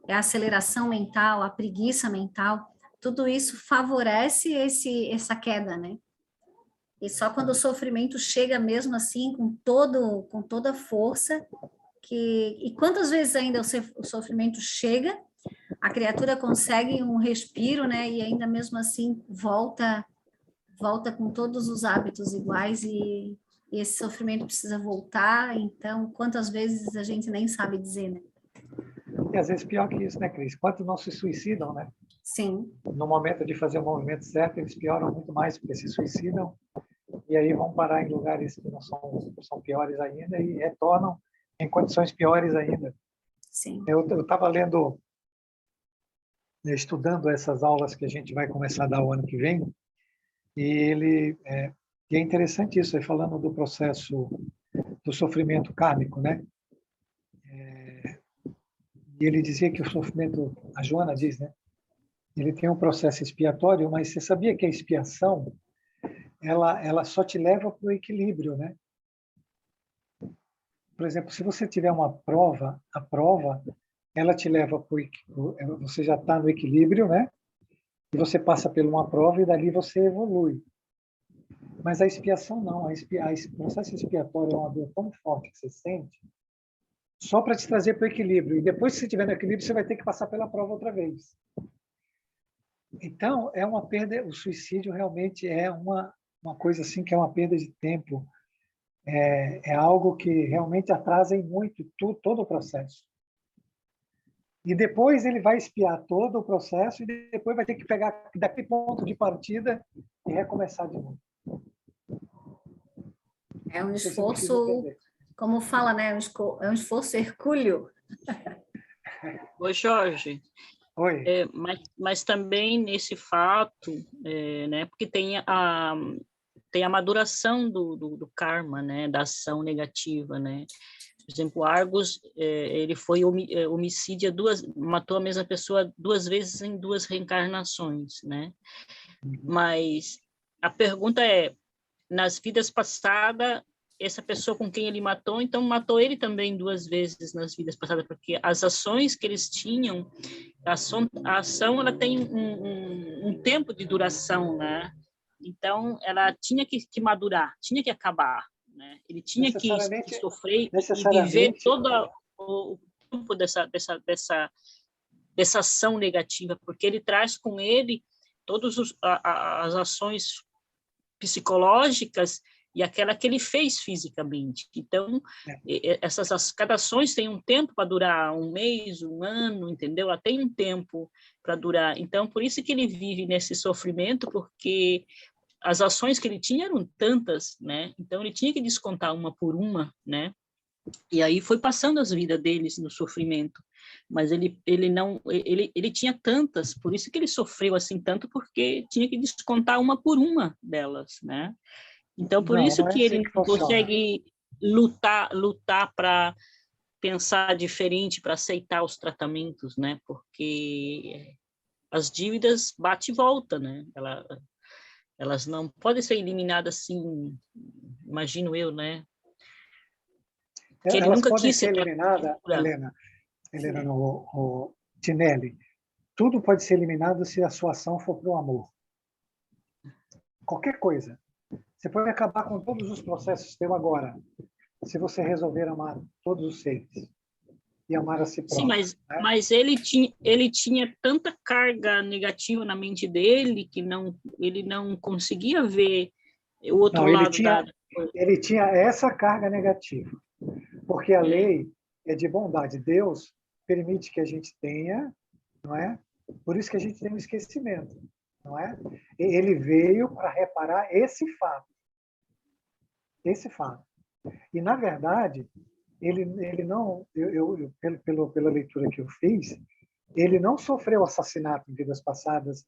a aceleração mental, a preguiça mental, tudo isso favorece essa queda, né? E só quando o sofrimento chega mesmo assim, com toda a força, e quantas vezes ainda o sofrimento chega, a criatura consegue um respiro, né? E ainda mesmo assim volta com todos os hábitos iguais e esse sofrimento precisa voltar. Então, quantas vezes a gente nem sabe dizer, né? E às vezes pior que isso, né, Cris? Quantos não se suicidam, né? Sim. No momento de fazer o movimento certo, eles pioram muito mais, porque se suicidam e aí vão parar em lugares que não são piores ainda e retornam em condições piores ainda. Sim. Eu estava estudando essas aulas que a gente vai começar a dar o ano que vem, e é interessante isso, falando do processo do sofrimento kármico, né? E ele dizia que o sofrimento, a Joana diz, né? ele tem um processo expiatório, mas você sabia que a expiação ela só te leva para o equilíbrio, né? Por exemplo, se você tiver uma prova, a prova ela te leva para o você já está no equilíbrio, né? E você passa por uma prova e dali você evolui. Mas a expiação não, o processo expiatório é uma dor tão forte que você sente, só para te trazer para o equilíbrio. E depois que você estiver no equilíbrio, você vai ter que passar pela prova outra vez. Então, é uma perda, o suicídio realmente é uma coisa assim que é uma perda de tempo, é algo que realmente atrasa em muito todo o processo. E depois ele vai expiar todo o processo e depois vai ter que pegar daquele ponto de partida e recomeçar de novo. É um Não sei se eu me fiz esforço, entender. como fala, né? É um esforço hercúleo. Ô, Jorge, Oi. mas também nesse fato, né, porque tem a maduração do karma, né, da ação negativa, né? Por exemplo, Argos, ele foi homicídio matou a mesma pessoa 2 vezes em 2 reencarnações, né? Mas a pergunta é, nas vidas passadas, essa pessoa com quem ele matou, então matou ele também 2 vezes nas vidas passadas, porque as ações que eles tinham, a ação ela tem um tempo de duração, né? Então, ela tinha que madurar, tinha que acabar, né? Ele tinha que sofrer e viver todo o tempo dessa ação negativa, porque ele traz com ele todas as ações psicológicas e aquela que ele fez fisicamente. Então, cada ações tem um tempo para durar, 1 mês, 1 ano, entendeu? Ela tem um tempo para durar. Então, por isso que ele vive nesse sofrimento, porque as ações que ele tinha eram tantas, né? Então, ele tinha que descontar uma por uma, né? E aí foi passando as vidas deles no sofrimento. Mas ele tinha tantas, por isso que ele sofreu assim tanto, porque tinha que descontar uma por uma delas, né? Então, por isso não é que assim ele que não funciona. consegue lutar para pensar diferente, para aceitar os tratamentos, né? Porque as dívidas bate e volta, né? Elas não podem ser eliminadas assim, imagino eu, né? Porque ele Elas nunca podem quis ser ser eliminadas, Helena, no Tinelli. Tudo pode ser eliminado se a sua ação for para o amor. Qualquer coisa. Você pode acabar com todos os processos teus agora, se você resolver amar todos os seres e amar a si Sim, próprio. Né? mas ele tinha tanta carga negativa na mente dele que ele não conseguia ver o outro Não, lado ele tinha essa carga negativa, porque a lei é de bondade. Deus permite que a gente tenha, não é? Por isso que a gente tem um esquecimento, não é? Ele veio para reparar esse fato. Esse fato. E, na verdade, ele não, pela leitura que eu fiz, ele não sofreu assassinato em vidas passadas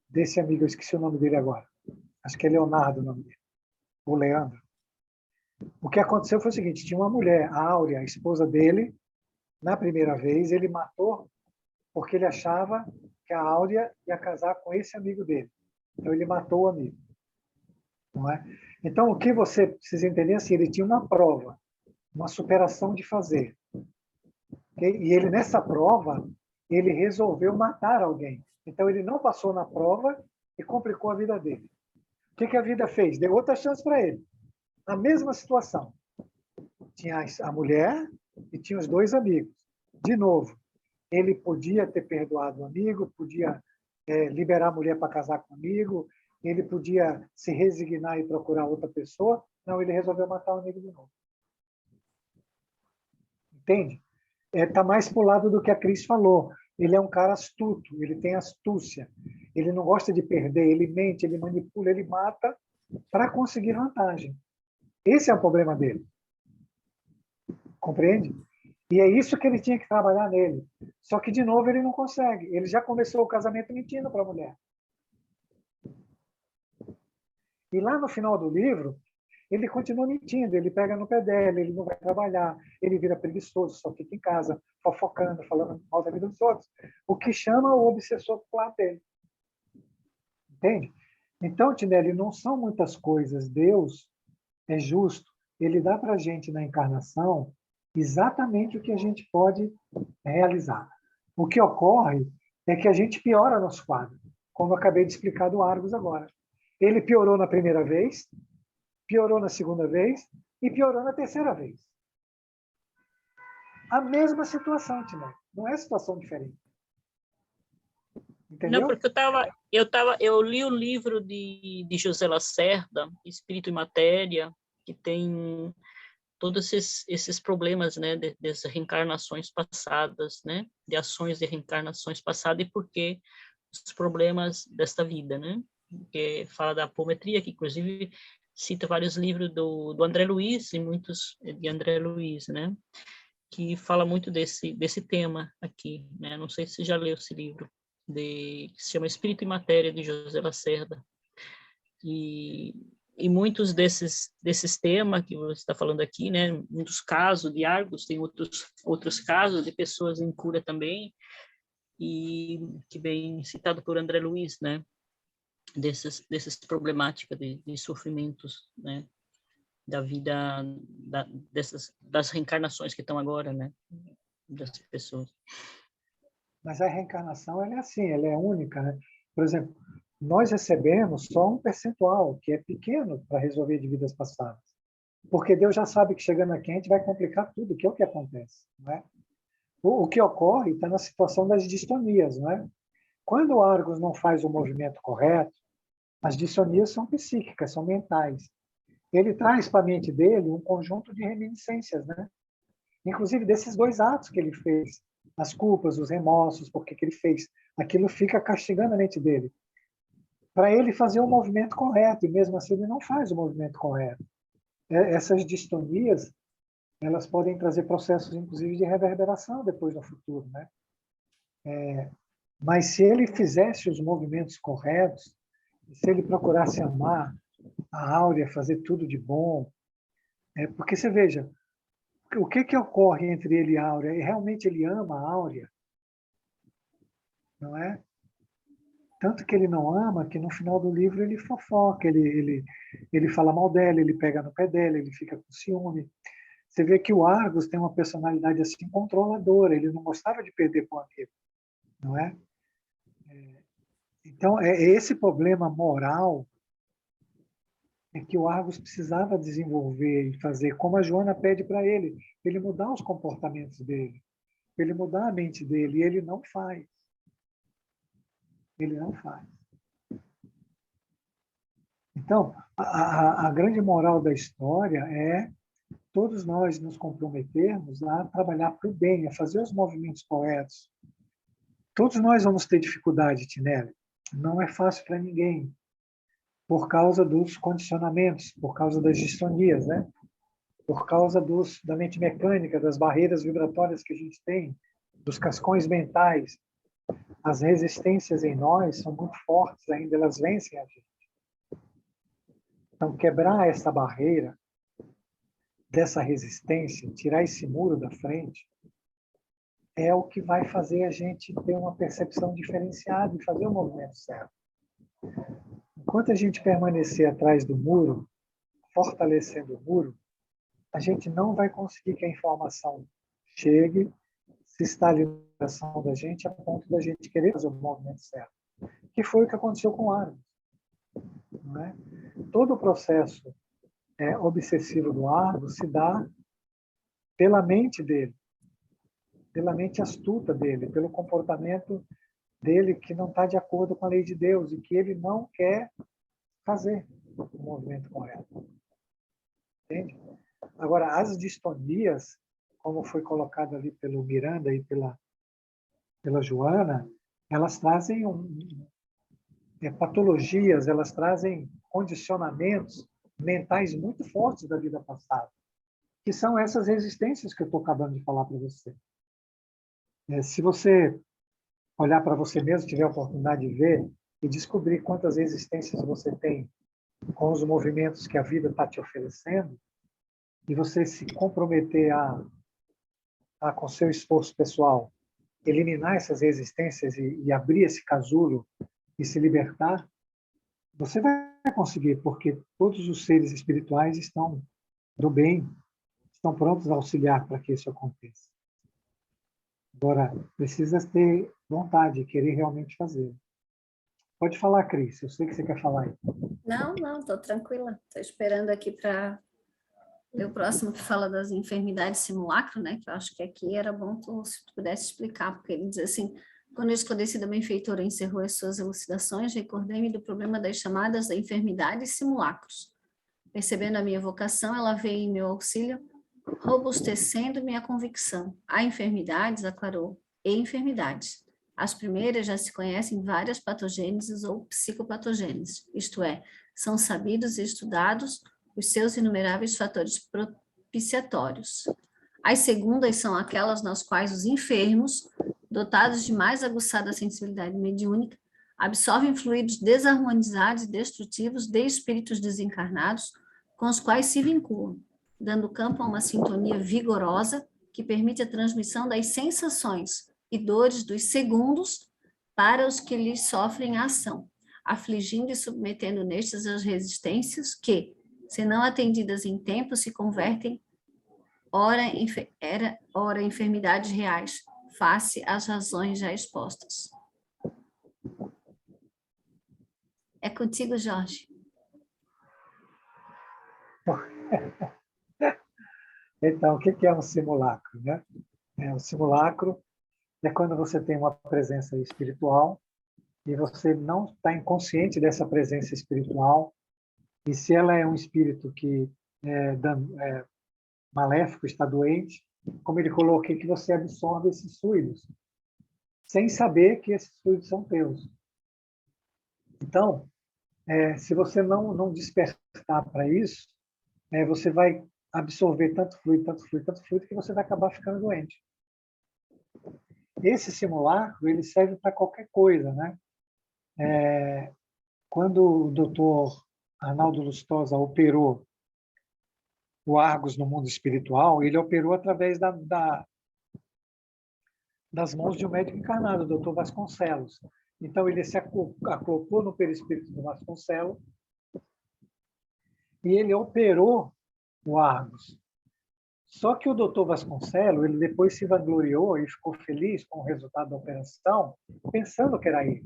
desse amigo, eu esqueci o nome dele agora. Acho que é Leonardo o nome dele, ou Leandro. O que aconteceu foi o seguinte, tinha uma mulher, a Áurea, a esposa dele, na primeira vez, ele matou porque ele achava que a Áurea ia casar com esse amigo dele. Então, ele matou o amigo. Não é? Então, o que você precisa entender é assim, ele tinha uma prova, uma superação de fazer. Okay? E ele, nessa prova, ele resolveu matar alguém. Então, ele não passou na prova e complicou a vida dele. O que a vida fez? Deu outra chance para ele. Na mesma situação. Tinha a mulher e tinha os 2 amigos. De novo, ele podia ter perdoado o amigo, podia liberar a mulher para casar com o amigo, ele podia se resignar e procurar outra pessoa. Não, ele resolveu matar o amigo de novo. Entende? Está mais para o lado do que a Cris falou. Ele é um cara astuto, ele tem astúcia. Ele não gosta de perder, ele mente, ele manipula, ele mata para conseguir vantagem. Esse é o problema dele. Compreende? E é isso que ele tinha que trabalhar nele. Só que, de novo, ele não consegue. Ele já começou o casamento mentindo para a mulher. E lá no final do livro, ele continua mentindo, ele pega no pé dela, ele não vai trabalhar, ele vira preguiçoso, só fica em casa, fofocando, falando mal da vida dos outros, o que chama o obsessor pro lado dele. Entende? Então, Tinelli, não são muitas coisas. Deus é justo. Ele dá para a gente na encarnação exatamente o que a gente pode realizar. O que ocorre é que a gente piora nosso quadro, como eu acabei de explicar do Argos agora. Ele piorou na primeira vez, piorou na segunda vez e piorou na terceira vez. A mesma situação, Tinelli. Não é situação diferente. Entendeu? Não, porque eu li o livro de José Lacerda, Espírito e Matéria, que tem todos esses problemas, né, das reencarnações passadas, né, de ações de reencarnações passadas e por que os problemas desta vida, né, que fala da apometria, que inclusive cita vários livros do André Luiz e muitos de André Luiz, né, que fala muito desse tema aqui, né, não sei se você já leu esse livro, que se chama Espírito e Matéria, de José Lacerda, e muitos desses temas que você está falando aqui, né, muitos casos de Argos, tem outros casos de pessoas em cura também, e que vem citado por André Luiz, né, dessas problemáticas de sofrimentos, né, da vida, das reencarnações que estão agora, né, das pessoas. Mas a reencarnação ela é assim, ela é única, né? Por exemplo, nós recebemos só um percentual, que é pequeno para resolver de vidas passadas. Porque Deus já sabe que chegando aqui a gente vai complicar tudo, que é o que acontece. Não é? O que ocorre está na situação das distonias. Não é? Quando o Argos não faz o movimento correto, as distonias são psíquicas, são mentais. Ele traz para a mente dele um conjunto de reminiscências, né? Inclusive desses dois atos que ele fez, as culpas, os remorsos, por que ele fez. Aquilo fica castigando a mente dele. Para ele fazer o movimento correto, e mesmo assim ele não faz o movimento correto. Essas distonias, elas podem trazer processos, inclusive, de reverberação depois no futuro, né? Mas se ele fizesse os movimentos corretos, se ele procurasse amar a Áurea, fazer tudo de bom, porque você veja, o que ocorre entre ele e a Áurea? Realmente ele ama a Áurea? Não é? Tanto que ele não ama, que no final do livro ele fofoca, ele fala mal dela, ele pega no pé dela, ele fica com ciúme. Você vê que o Argos tem uma personalidade assim controladora, ele não gostava de perder para o amigo, não é? Então, é esse problema moral que o Argos precisava desenvolver e fazer, como a Joana pede para ele mudar os comportamentos dele, ele mudar a mente dele, e ele não faz. Ele não faz. Então, a grande moral da história é todos nós nos comprometermos a trabalhar para o bem, a fazer os movimentos corretos. Todos nós vamos ter dificuldade, Tinelli. Não é fácil para ninguém, por causa dos condicionamentos, por causa das distonias, né? Por causa da mente mecânica, das barreiras vibratórias que a gente tem, dos cascões mentais. As resistências em nós são muito fortes ainda, elas vencem a gente. Então, quebrar essa barreira, dessa resistência, tirar esse muro da frente, é o que vai fazer a gente ter uma percepção diferenciada e fazer o movimento certo. Enquanto a gente permanecer atrás do muro, fortalecendo o muro, a gente não vai conseguir que a informação chegue, se instale no coração da gente a ponto da gente querer fazer o movimento certo. Que foi o que aconteceu com o Argos. Não é? Todo o processo obsessivo do Argos se dá pela mente dele, pela mente astuta dele, pelo comportamento dele que não está de acordo com a lei de Deus e que ele não quer fazer o movimento correto. Entende? Agora, as distonias, como foi colocado ali pelo Miranda e pela Joana, elas trazem patologias, elas trazem condicionamentos mentais muito fortes da vida passada, que são essas resistências que eu estou acabando de falar para você. Se você olhar para você mesmo, tiver a oportunidade de ver e descobrir quantas resistências você tem com os movimentos que a vida está te oferecendo, e você se comprometer com seu esforço pessoal, eliminar essas resistências e abrir esse casulo e se libertar, você vai conseguir, porque todos os seres espirituais estão do bem, estão prontos a auxiliar para que isso aconteça. Agora, precisa ter vontade, querer realmente fazer. Pode falar, Cris, eu sei que você quer falar aí. Não, estou tranquila. Estou esperando aqui para ler o próximo que fala das enfermidades simulacro, né? Que eu acho que aqui era bom se tu pudesse explicar, porque ele diz assim: quando a esclarecida benfeitora encerrou as suas elucidações, recordei-me do problema das chamadas enfermidades simulacros. Percebendo a minha vocação, ela veio em meu auxílio, robustecendo minha convicção. Há enfermidades, aclarou, e enfermidades. As primeiras já se conhecem várias patogêneses ou psicopatogêneses, isto é, são sabidos e estudados os seus inumeráveis fatores propiciatórios. As segundas são aquelas nas quais os enfermos, dotados de mais aguçada sensibilidade mediúnica, absorvem fluidos desarmonizados e destrutivos de espíritos desencarnados com os quais se vinculam, dando campo a uma sintonia vigorosa que permite a transmissão das sensações e dores dos segundos para os que lhes sofrem a ação, afligindo e submetendo nestes as resistências que, se não atendidas em tempo, se convertem ora em enfermidades reais, face às razões já expostas. É contigo, Jorge. Então, o que é um simulacro, né? Um simulacro é quando você tem uma presença espiritual e você não está inconsciente dessa presença espiritual, e se ela é um espírito que maléfico, está doente, como ele colocou aqui, que você absorve esses fluidos, sem saber que esses fluidos são teus. Então, se você não despertar para isso, você vai absorver tanto fluido, que você vai acabar ficando doente. Esse simulacro, ele serve para qualquer coisa, né? Quando o doutor Arnaldo Lustosa operou o Argos no mundo espiritual, ele operou através das mãos de um médico encarnado, o doutor Vasconcelos. Então, ele se acoplou no perispírito do Vasconcelos e ele operou o Argos. Só que o doutor Vasconcelos, ele depois se vangloriou e ficou feliz com o resultado da operação, pensando que era ele.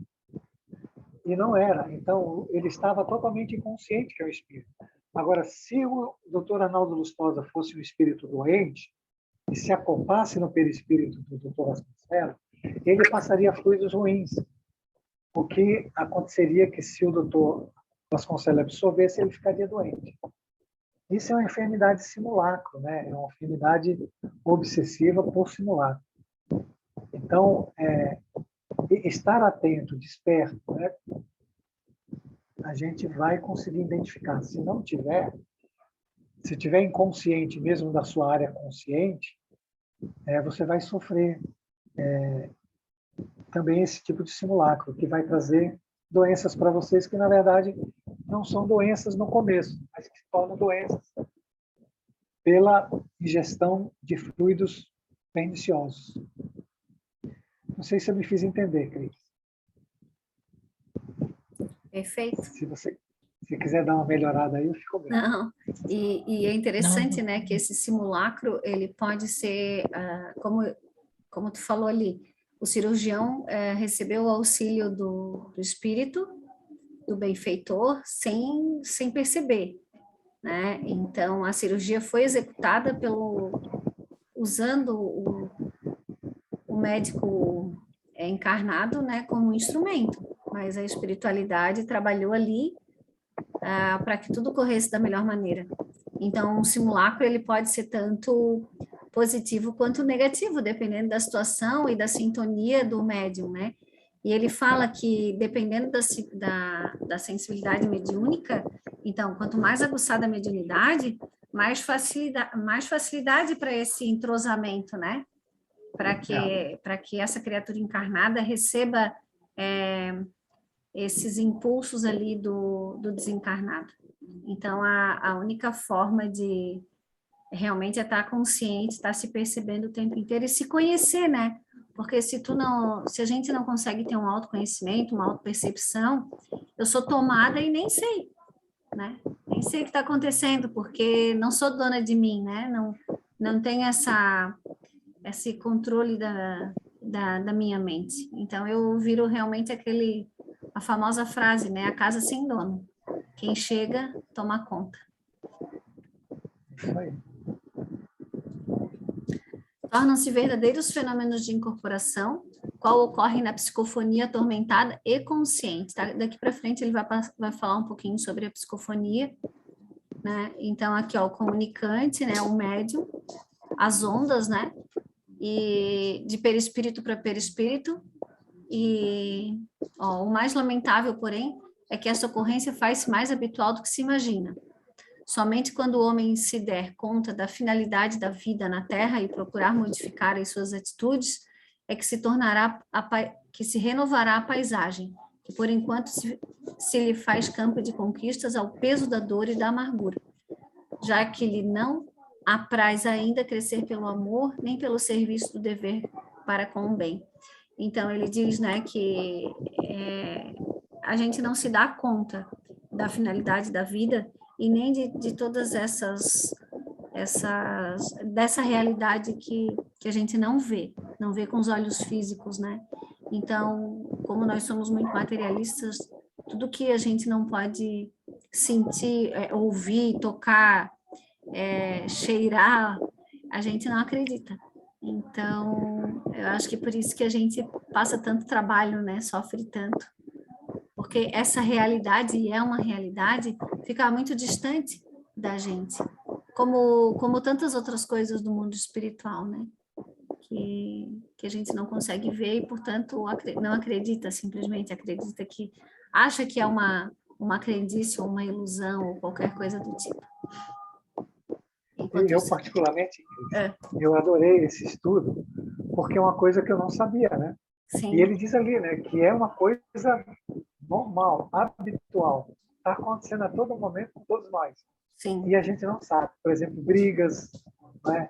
E não era. Então, ele estava totalmente inconsciente que é o espírito. Agora, se o doutor Arnaldo Lustosa fosse um espírito doente e se acoplasse no perispírito do doutor Vasconcelos, ele passaria fluidos ruins. O que aconteceria que se o doutor Vasconcelos absorvesse, ele ficaria doente. Isso é uma enfermidade simulacro, né? É uma enfermidade obsessiva por simulacro. Então, estar atento, desperto, né? A gente vai conseguir identificar. Se não tiver, se tiver inconsciente, mesmo da sua área consciente, você vai sofrer também esse tipo de simulacro, que vai trazer doenças para vocês que, na verdade, não são doenças no começo, mas que se tornam doenças pela ingestão de fluidos perniciosos. Não sei se eu me fiz entender, Cris. Perfeito. Se você quiser dar uma melhorada aí, eu fico bem. Não, e é interessante, né, que esse simulacro, ele pode ser, como tu falou ali, o cirurgião recebeu o auxílio do espírito, do benfeitor, sem perceber, né? Então, a cirurgia foi executada usando o médico encarnado, né, como instrumento, mas a espiritualidade trabalhou ali para que tudo corresse da melhor maneira. Então, o simulacro, ele pode ser tanto positivo quanto negativo, dependendo da situação e da sintonia do médium, né? E ele fala que, dependendo da sensibilidade mediúnica, então, quanto mais aguçada a mediunidade, mais facilidade para esse entrosamento, né? Para que essa criatura encarnada receba esses impulsos ali do desencarnado. Então, a única forma de realmente é estar consciente, estar se percebendo o tempo inteiro e se conhecer, né? Porque se a gente não consegue ter um autoconhecimento, uma autopercepção, eu sou tomada e nem sei, né? Nem sei o que está acontecendo, porque não sou dona de mim, né? Não tenho esse controle da minha mente. Então, eu viro realmente a famosa frase, né? A casa sem dono. Quem chega, toma conta. Isso aí. Tornam-se verdadeiros fenômenos de incorporação, qual ocorre na psicofonia atormentada e consciente. Tá? Daqui para frente ele vai falar um pouquinho sobre a psicofonia, né? Então aqui ó, o comunicante, né, o médium, as ondas, né, e de perispírito para perispírito, e ó, o mais lamentável, porém, é que essa ocorrência faz-se mais habitual do que se imagina. Somente quando o homem se der conta da finalidade da vida na Terra e procurar modificar as suas atitudes, é que que se renovará a paisagem, que por enquanto se lhe faz campo de conquistas ao peso da dor e da amargura, já que lhe não apraz ainda crescer pelo amor, nem pelo serviço do dever para com o bem. Então, ele diz, né, que a gente não se dá conta da finalidade da vida e nem de todas dessa realidade que a gente não vê com os olhos físicos, né? Então, como nós somos muito materialistas, tudo que a gente não pode sentir, ouvir, tocar, cheirar, a gente não acredita. Então, eu acho que por isso que a gente passa tanto trabalho, né? Sofre tanto. Porque essa realidade, e é uma realidade, fica muito distante da gente. Como tantas outras coisas do mundo espiritual, né? Que a gente não consegue ver e, portanto, não acredita, simplesmente acredita que acha que é uma crendice ou uma ilusão ou qualquer coisa do tipo. Eu, particularmente, eu adorei esse estudo, porque é uma coisa que eu não sabia, né? Sim. E ele diz ali, né, que é uma coisa normal, habitual, está acontecendo a todo momento com todos nós. Sim. E a gente não sabe. Por exemplo, brigas, né?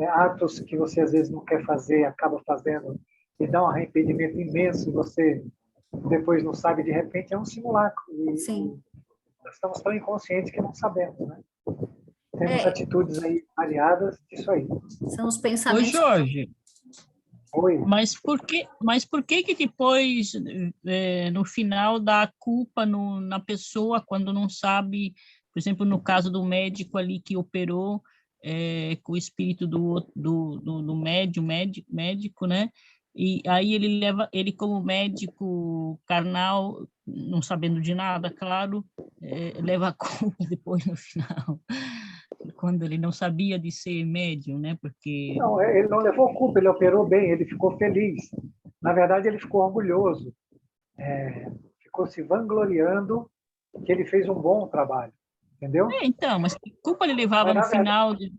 Atos que você às vezes não quer fazer, acaba fazendo e dá um arrependimento imenso e você depois não sabe, de repente é um simulacro. Sim. Nós estamos tão inconscientes que não sabemos, né? Temos atitudes aí variadas disso aí. São os pensamentos. Ô, Jorge, Oi. Mas por que depois, no final, dá a culpa na pessoa quando não sabe, por exemplo, no caso do médico ali que operou com o espírito do médico, né? E aí ele como médico carnal, não sabendo de nada, claro, leva a culpa depois no final, quando ele não sabia de ser médium, né? Porque... Não, ele não levou culpa, ele operou bem, ele ficou feliz. Na verdade, ele ficou orgulhoso, ficou se vangloriando que ele fez um bom trabalho, entendeu? Então, mas que culpa ele levava no final de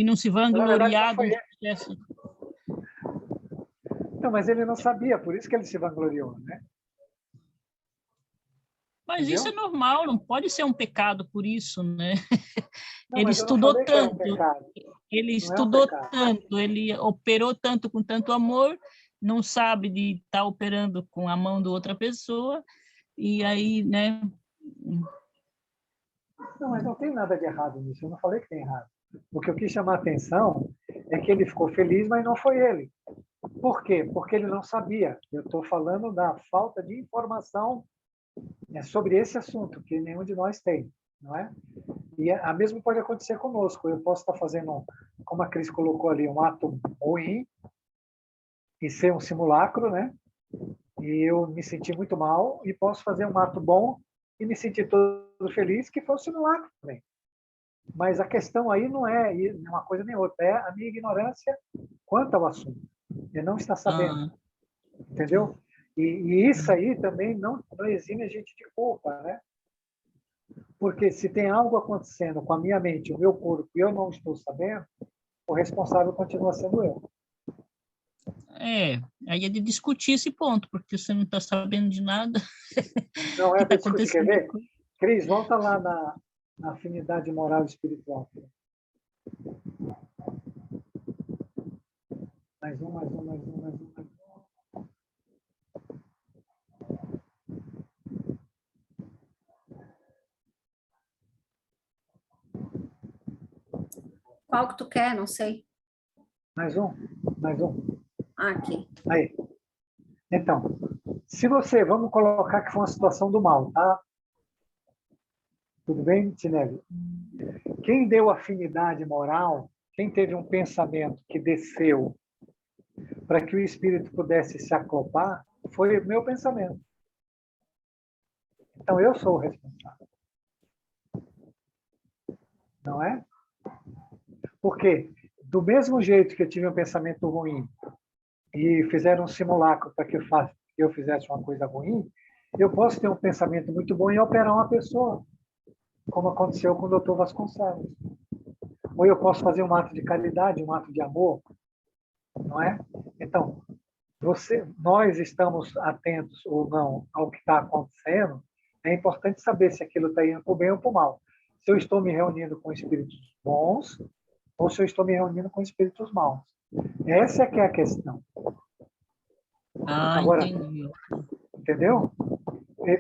não se vangloriar do sucesso? Não, mas ele não sabia, por isso que ele se vangloriou, né? Mas entendeu? Isso é normal, não pode ser um pecado por isso, né? Não, ele estudou tanto, ele estudou tanto, ele operou tanto com tanto amor, não sabe de estar operando com a mão de outra pessoa, e aí, né? Não, mas não tem nada de errado nisso, eu não falei que tem errado. O que eu quis chamar a atenção é que ele ficou feliz, mas não foi ele. Por quê? Porque ele não sabia. Eu estou falando da falta de informação sobre esse assunto, que nenhum de nós tem, não é? E a mesma pode acontecer conosco. Eu posso estar fazendo, como a Cris colocou ali, um ato ruim e ser um simulacro, né? E eu me sentir muito mal, e posso fazer um ato bom e me sentir todo feliz, que foi um simulacro também. Mas a questão aí não é uma coisa nem outra, é a minha ignorância quanto ao assunto. Eu não estar sabendo, entendeu? E isso aí também não exime a gente de culpa, né? Porque se tem algo acontecendo com a minha mente, o meu corpo, e eu não estou sabendo, o responsável continua sendo eu. Aí é de discutir esse ponto, porque você não está sabendo de nada. Não é que está para discutir, quer ver? acontecendo. Cris, volta lá na afinidade moral e espiritual. Mais um, mais um, mais um, mais um, mais um. Qual que tu quer? Não sei. Mais um, mais um. Ah, aqui. Aí. Então, vamos colocar que foi uma situação do mal, tá? Tudo bem, Tinelli? Quem deu afinidade moral, quem teve um pensamento que desceu para que o espírito pudesse se acoplar, foi o meu pensamento. Então, eu sou o responsável. Não é? Porque, do mesmo jeito que eu tive um pensamento ruim e fizeram um simulacro para que eu fizesse uma coisa ruim, eu posso ter um pensamento muito bom e operar uma pessoa, como aconteceu com o Dr. Vasconcelos. Ou eu posso fazer um ato de caridade, um ato de amor, não é? Então, nós estamos atentos ou não ao que está acontecendo, é importante saber se aquilo está indo para o bem ou para o mal. Se eu estou me reunindo com espíritos bons ou se eu estou me reunindo com espíritos maus. Essa é que é a questão. Agora, Entendi. entendeu?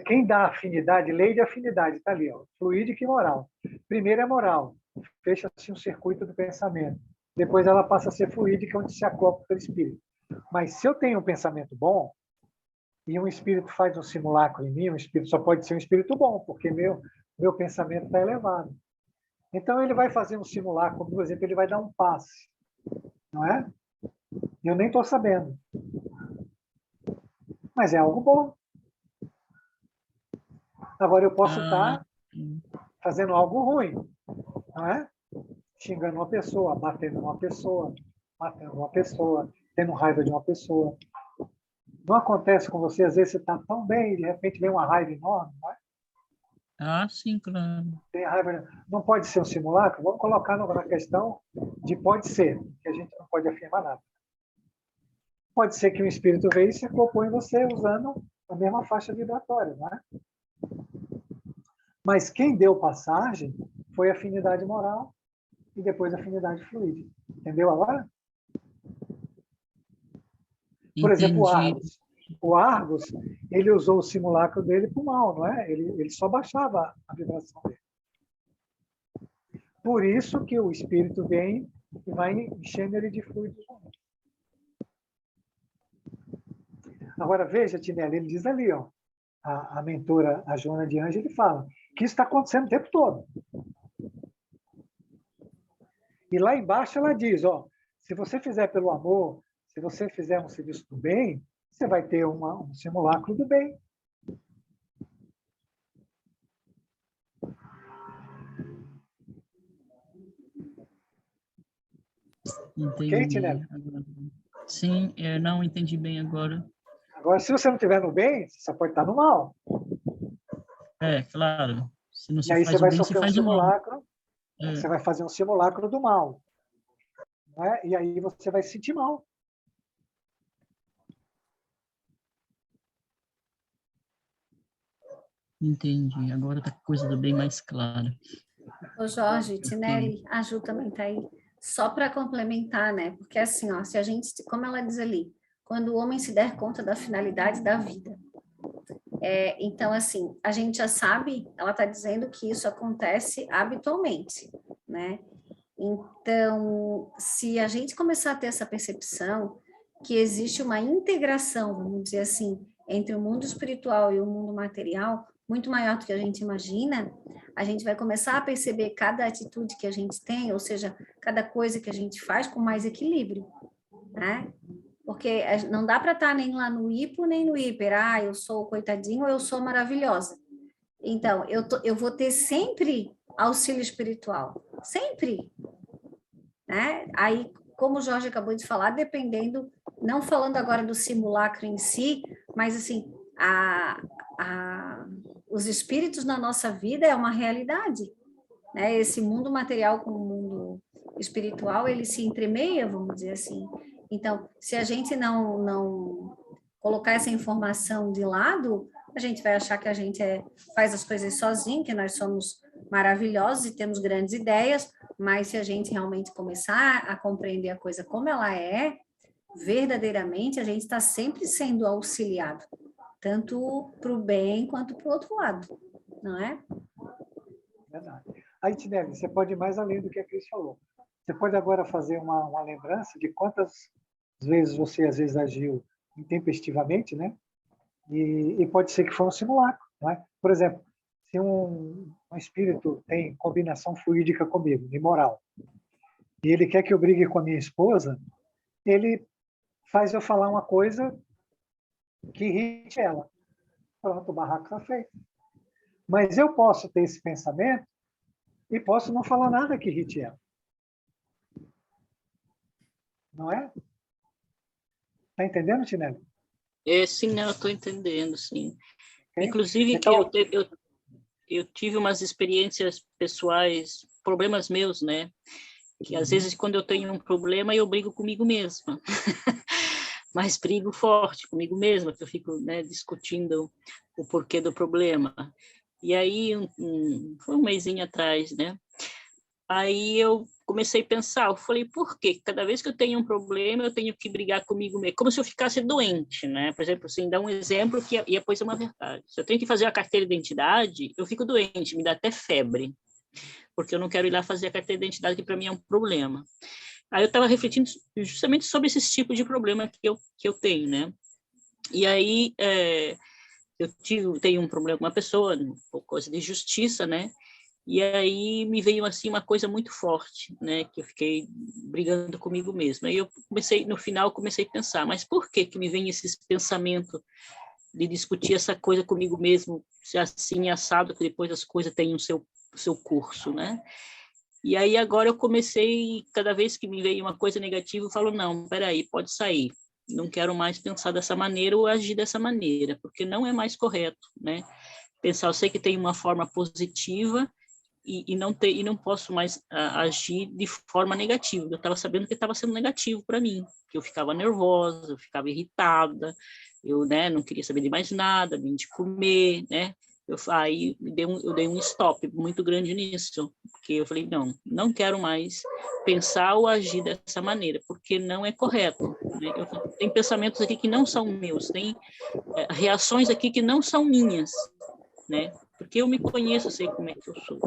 Quem dá afinidade, lei de afinidade, está ali, ó, fluídica e moral. Primeiro é moral, fecha-se um circuito do pensamento. Depois ela passa a ser fluídica, onde se acopla pelo espírito. Mas se eu tenho um pensamento bom, e um espírito faz um simulacro em mim, um espírito só pode ser um espírito bom, porque meu pensamento está elevado. Então ele vai fazer um simulacro, por exemplo, ele vai dar um passe, não é? Eu nem estou sabendo. Mas é algo bom. Agora eu posso estar fazendo algo ruim, não é? Xingando uma pessoa, batendo uma pessoa, matando uma pessoa, tendo raiva de uma pessoa. Não acontece com você, às vezes você está tão bem e de repente vem uma raiva enorme, não é? Sim, claro. Tem raiva, não pode ser um simulacro? Vamos colocar na questão de pode ser, que a gente não pode afirmar nada. Pode ser que um espírito veio e se acoplou em você usando a mesma faixa vibratória, não é? Mas quem deu passagem foi a afinidade moral e depois a afinidade fluídica. Entendeu agora? Por exemplo, o Argos. O Argos, ele usou o simulacro dele para o mal, não é? Ele só baixava a vibração dele. Por isso que o espírito vem e vai enchendo ele de fluidos. Agora, veja, Tinelli, ele diz ali, ó, a mentora, a Joana de Anjos, ele fala que isso está acontecendo o tempo todo. E lá embaixo ela diz, ó, se você fizer pelo amor, se você fizer um serviço do bem, você vai ter um simulacro do bem. Entendi. Ok, Tinelli? Sim, eu não entendi bem agora. Agora, se você não estiver no bem, você só pode estar no mal. Claro. Se não se e aí faz você vai o bem, se sofrer um faz o mal. simulacro, você vai fazer um simulacro do mal. Não é? E aí você vai se sentir mal. Entendi. Agora está a coisa do bem mais clara. Ô Jorge, Tinelli, a Ju também está aí. Só para complementar, né? Porque assim, ó, se a gente, como ela diz ali, quando o homem se der conta da finalidade da vida. Então, assim, a gente já sabe, ela está dizendo que isso acontece habitualmente, né? Então, se a gente começar a ter essa percepção que existe uma integração, vamos dizer assim, entre o mundo espiritual e o mundo material, muito maior do que a gente imagina, a gente vai começar a perceber cada atitude que a gente tem, ou seja, cada coisa que a gente faz com mais equilíbrio, né? Porque não dá para estar nem lá no hipo, nem no hiper, eu sou coitadinho ou eu sou maravilhosa. Então, eu vou ter sempre auxílio espiritual, sempre, né? Aí, como o Jorge acabou de falar, dependendo, não falando agora do simulacro em si, mas assim, os espíritos na nossa vida é uma realidade, né? Esse mundo material com o mundo espiritual, ele se entremeia, vamos dizer assim. Então, se a gente não colocar essa informação de lado, a gente vai achar que a gente faz as coisas sozinho, que nós somos maravilhosos e temos grandes ideias, mas se a gente realmente começar a compreender a coisa como ela é, verdadeiramente, a gente está sempre sendo auxiliado, tanto para o bem quanto para o outro lado, não é? Verdade. Aí, Tinelli, você pode ir mais além do que a Cris falou. Você pode agora fazer uma lembrança de quantas vezes você, às vezes, agiu intempestivamente, né? E pode ser que foi um simulacro, não é? Por exemplo, se um espírito tem combinação fluídica comigo, imoral, e ele quer que eu brigue com a minha esposa, ele faz eu falar uma coisa que irrite ela. Pronto, o barraco está feito. Mas eu posso ter esse pensamento e posso não falar nada que irrite ela. Não é? Está entendendo, Tinelli? Sim, não, eu estou entendendo, sim. Okay? Inclusive, então, eu tive umas experiências pessoais, problemas meus, né? Que às vezes, quando eu tenho um problema, eu brigo comigo mesma. Mas brigo forte comigo mesma, que eu fico, né, discutindo o porquê do problema. E aí, foi um mesinho atrás, né? Aí eu comecei a pensar, eu falei, por quê? Cada vez que eu tenho um problema, eu tenho que brigar comigo mesmo, como se eu ficasse doente, né? Por exemplo, assim, dar um exemplo que e depois é uma verdade. Se eu tenho que fazer a carteira de identidade, eu fico doente, me dá até febre, porque eu não quero ir lá fazer a carteira de identidade, que para mim é um problema. Aí eu estava refletindo justamente sobre esse tipo de problema que eu tenho, né? E aí tenho um problema com uma pessoa, coisa de justiça, né? E aí me veio assim uma coisa muito forte, né? Que eu fiquei brigando comigo mesma. Aí no final comecei a pensar, mas por que me vem esse pensamento de discutir essa coisa comigo mesmo, se assim assado, que depois as coisas têm o seu curso, né? E aí agora eu comecei, cada vez que me veio uma coisa negativa, eu falo, não, peraí, pode sair. Não quero mais pensar dessa maneira ou agir dessa maneira, porque não é mais correto, né? Pensar, eu sei que tem uma forma positiva e não posso mais agir de forma negativa. Eu estava sabendo que estava sendo negativo para mim, que eu ficava nervosa, eu ficava irritada, eu, né, não queria saber de mais nada, nem de comer, né? Aí eu dei um stop muito grande nisso, porque eu falei, não quero mais pensar ou agir dessa maneira, porque não é correto. Né? Tem pensamentos aqui que não são meus, tem reações aqui que não são minhas, né? Porque eu me conheço, eu sei como é que eu sou.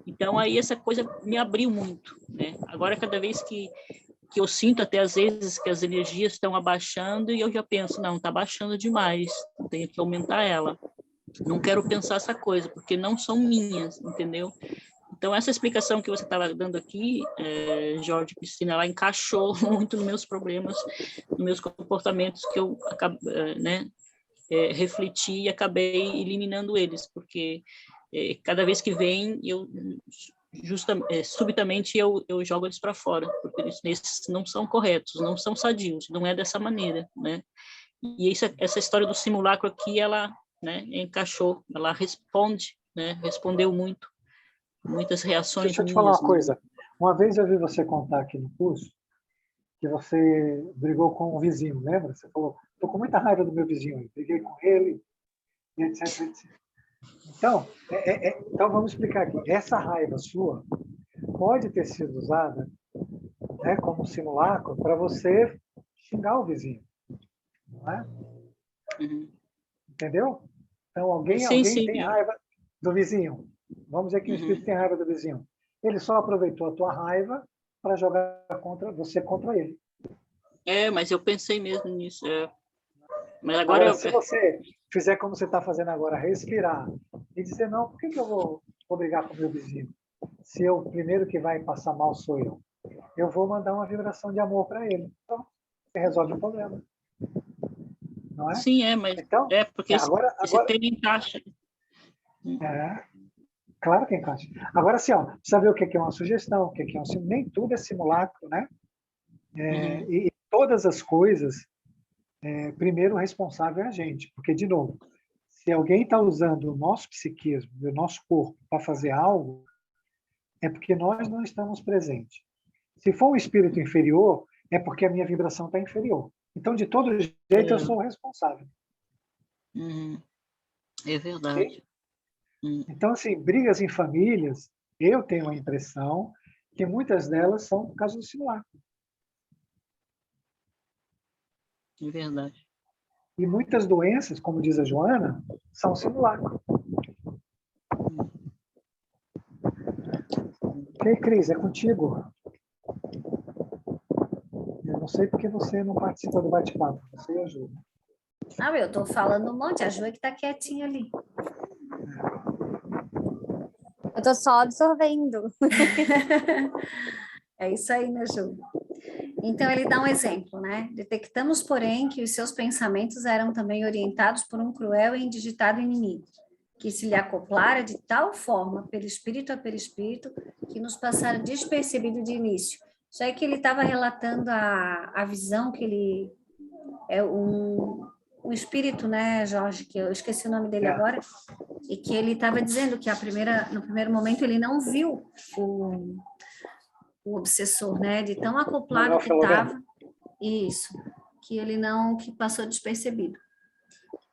Então, aí essa coisa me abriu muito, né? Agora, cada vez que eu sinto, até às vezes, que as energias estão abaixando, e eu já penso, não, está baixando demais, tenho que aumentar ela. Não quero pensar essa coisa, porque não são minhas, entendeu? Então, essa explicação que você estava dando aqui, Jorge, Cristina, ela encaixou muito nos meus problemas, nos meus comportamentos que eu refleti e acabei eliminando eles, porque cada vez que vem, subitamente eu jogo eles para fora, porque esses não são corretos, não são sadios, não é dessa maneira, né? E essa história do simulacro aqui, ela, né, encaixou, ela responde, né? Respondeu muitas reações deixa eu te minhas. falar uma coisa. Uma vez eu vi você contar aqui no curso que você brigou com um vizinho, lembra? Você falou, estou com muita raiva do meu vizinho, briguei com ele, e etc, etc. Então, então, vamos explicar aqui. Essa raiva sua pode ter sido usada, né, como simulacro para você xingar o vizinho. Não é? Uhum. Entendeu? Então, alguém Sim. tem raiva do vizinho. Vamos dizer que o espírito tem raiva do vizinho. Ele só aproveitou a tua raiva para jogar contra ele. Mas eu pensei mesmo nisso. Mas Agora, se você fizer como você está fazendo agora, respirar e dizer, não, por que eu vou brigar com o meu vizinho? Se o primeiro que vai passar mal sou eu. Eu vou mandar uma vibração de amor para ele. Então, você resolve o problema. Não é? Sim, mas então, porque agora, esse tema encaixa. Claro que encaixa. Agora, assim, saber o que é uma sugestão, o que é um simulacro. Nem tudo é simulacro, né? E todas as coisas, primeiro o responsável é a gente. Porque, de novo, se alguém está usando o nosso psiquismo e o nosso corpo para fazer algo, é porque nós não estamos presentes. Se for um espírito inferior, é porque a minha vibração está inferior. Então, de todo jeito, eu sou o responsável. É verdade. Então, assim, brigas em famílias, eu tenho a impressão que muitas delas são por causa do simulacro. É verdade. E muitas doenças, como diz a Joana, são simulacro. Ok, Cris, é contigo. Eu não sei porque você não participa do bate-papo. Você ajuda. Ah, eu estou falando um monte, a Ju é que está quietinha ali. Eu estou só absorvendo. É isso aí, né, Ju? Então, ele dá um exemplo, né? Detectamos, porém, que os seus pensamentos eram também orientados por um cruel e indigitado inimigo, que se lhe acoplara de tal forma, pelo espírito a perispírito, que nos passara despercebido de início. Isso aí que ele estava relatando a visão que ele... É um espírito, né, Jorge, que eu esqueci o nome dele agora, e que ele estava dizendo que no primeiro momento ele não viu o obsessor, né, de tão acoplado que estava, isso, que ele não, que passou despercebido.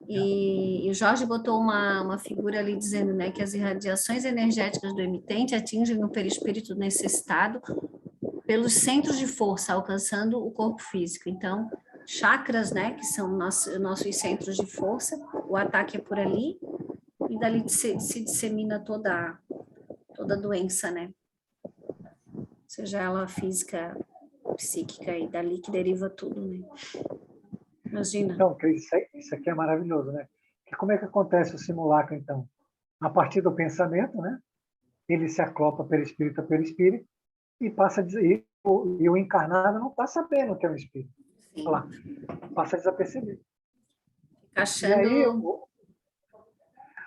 E o Jorge botou uma figura ali dizendo, né, que as irradiações energéticas do emitente atingem o perispírito necessitado pelos centros de força, alcançando o corpo físico. Então, chakras, né, que são nossos centros de força, o ataque é por ali, e dali se dissemina toda a doença, né? Seja ela física, psíquica, e dali que deriva tudo, né? Imagina. Então, Cris, isso aqui é maravilhoso, né? E como é que acontece o simulacro, então? A partir do pensamento, né? Ele se acopla perispírito a perispírito e passa a dizer, e o encarnado não está sabendo que é um espírito. Olha lá, passa desapercebido. Achando... E aí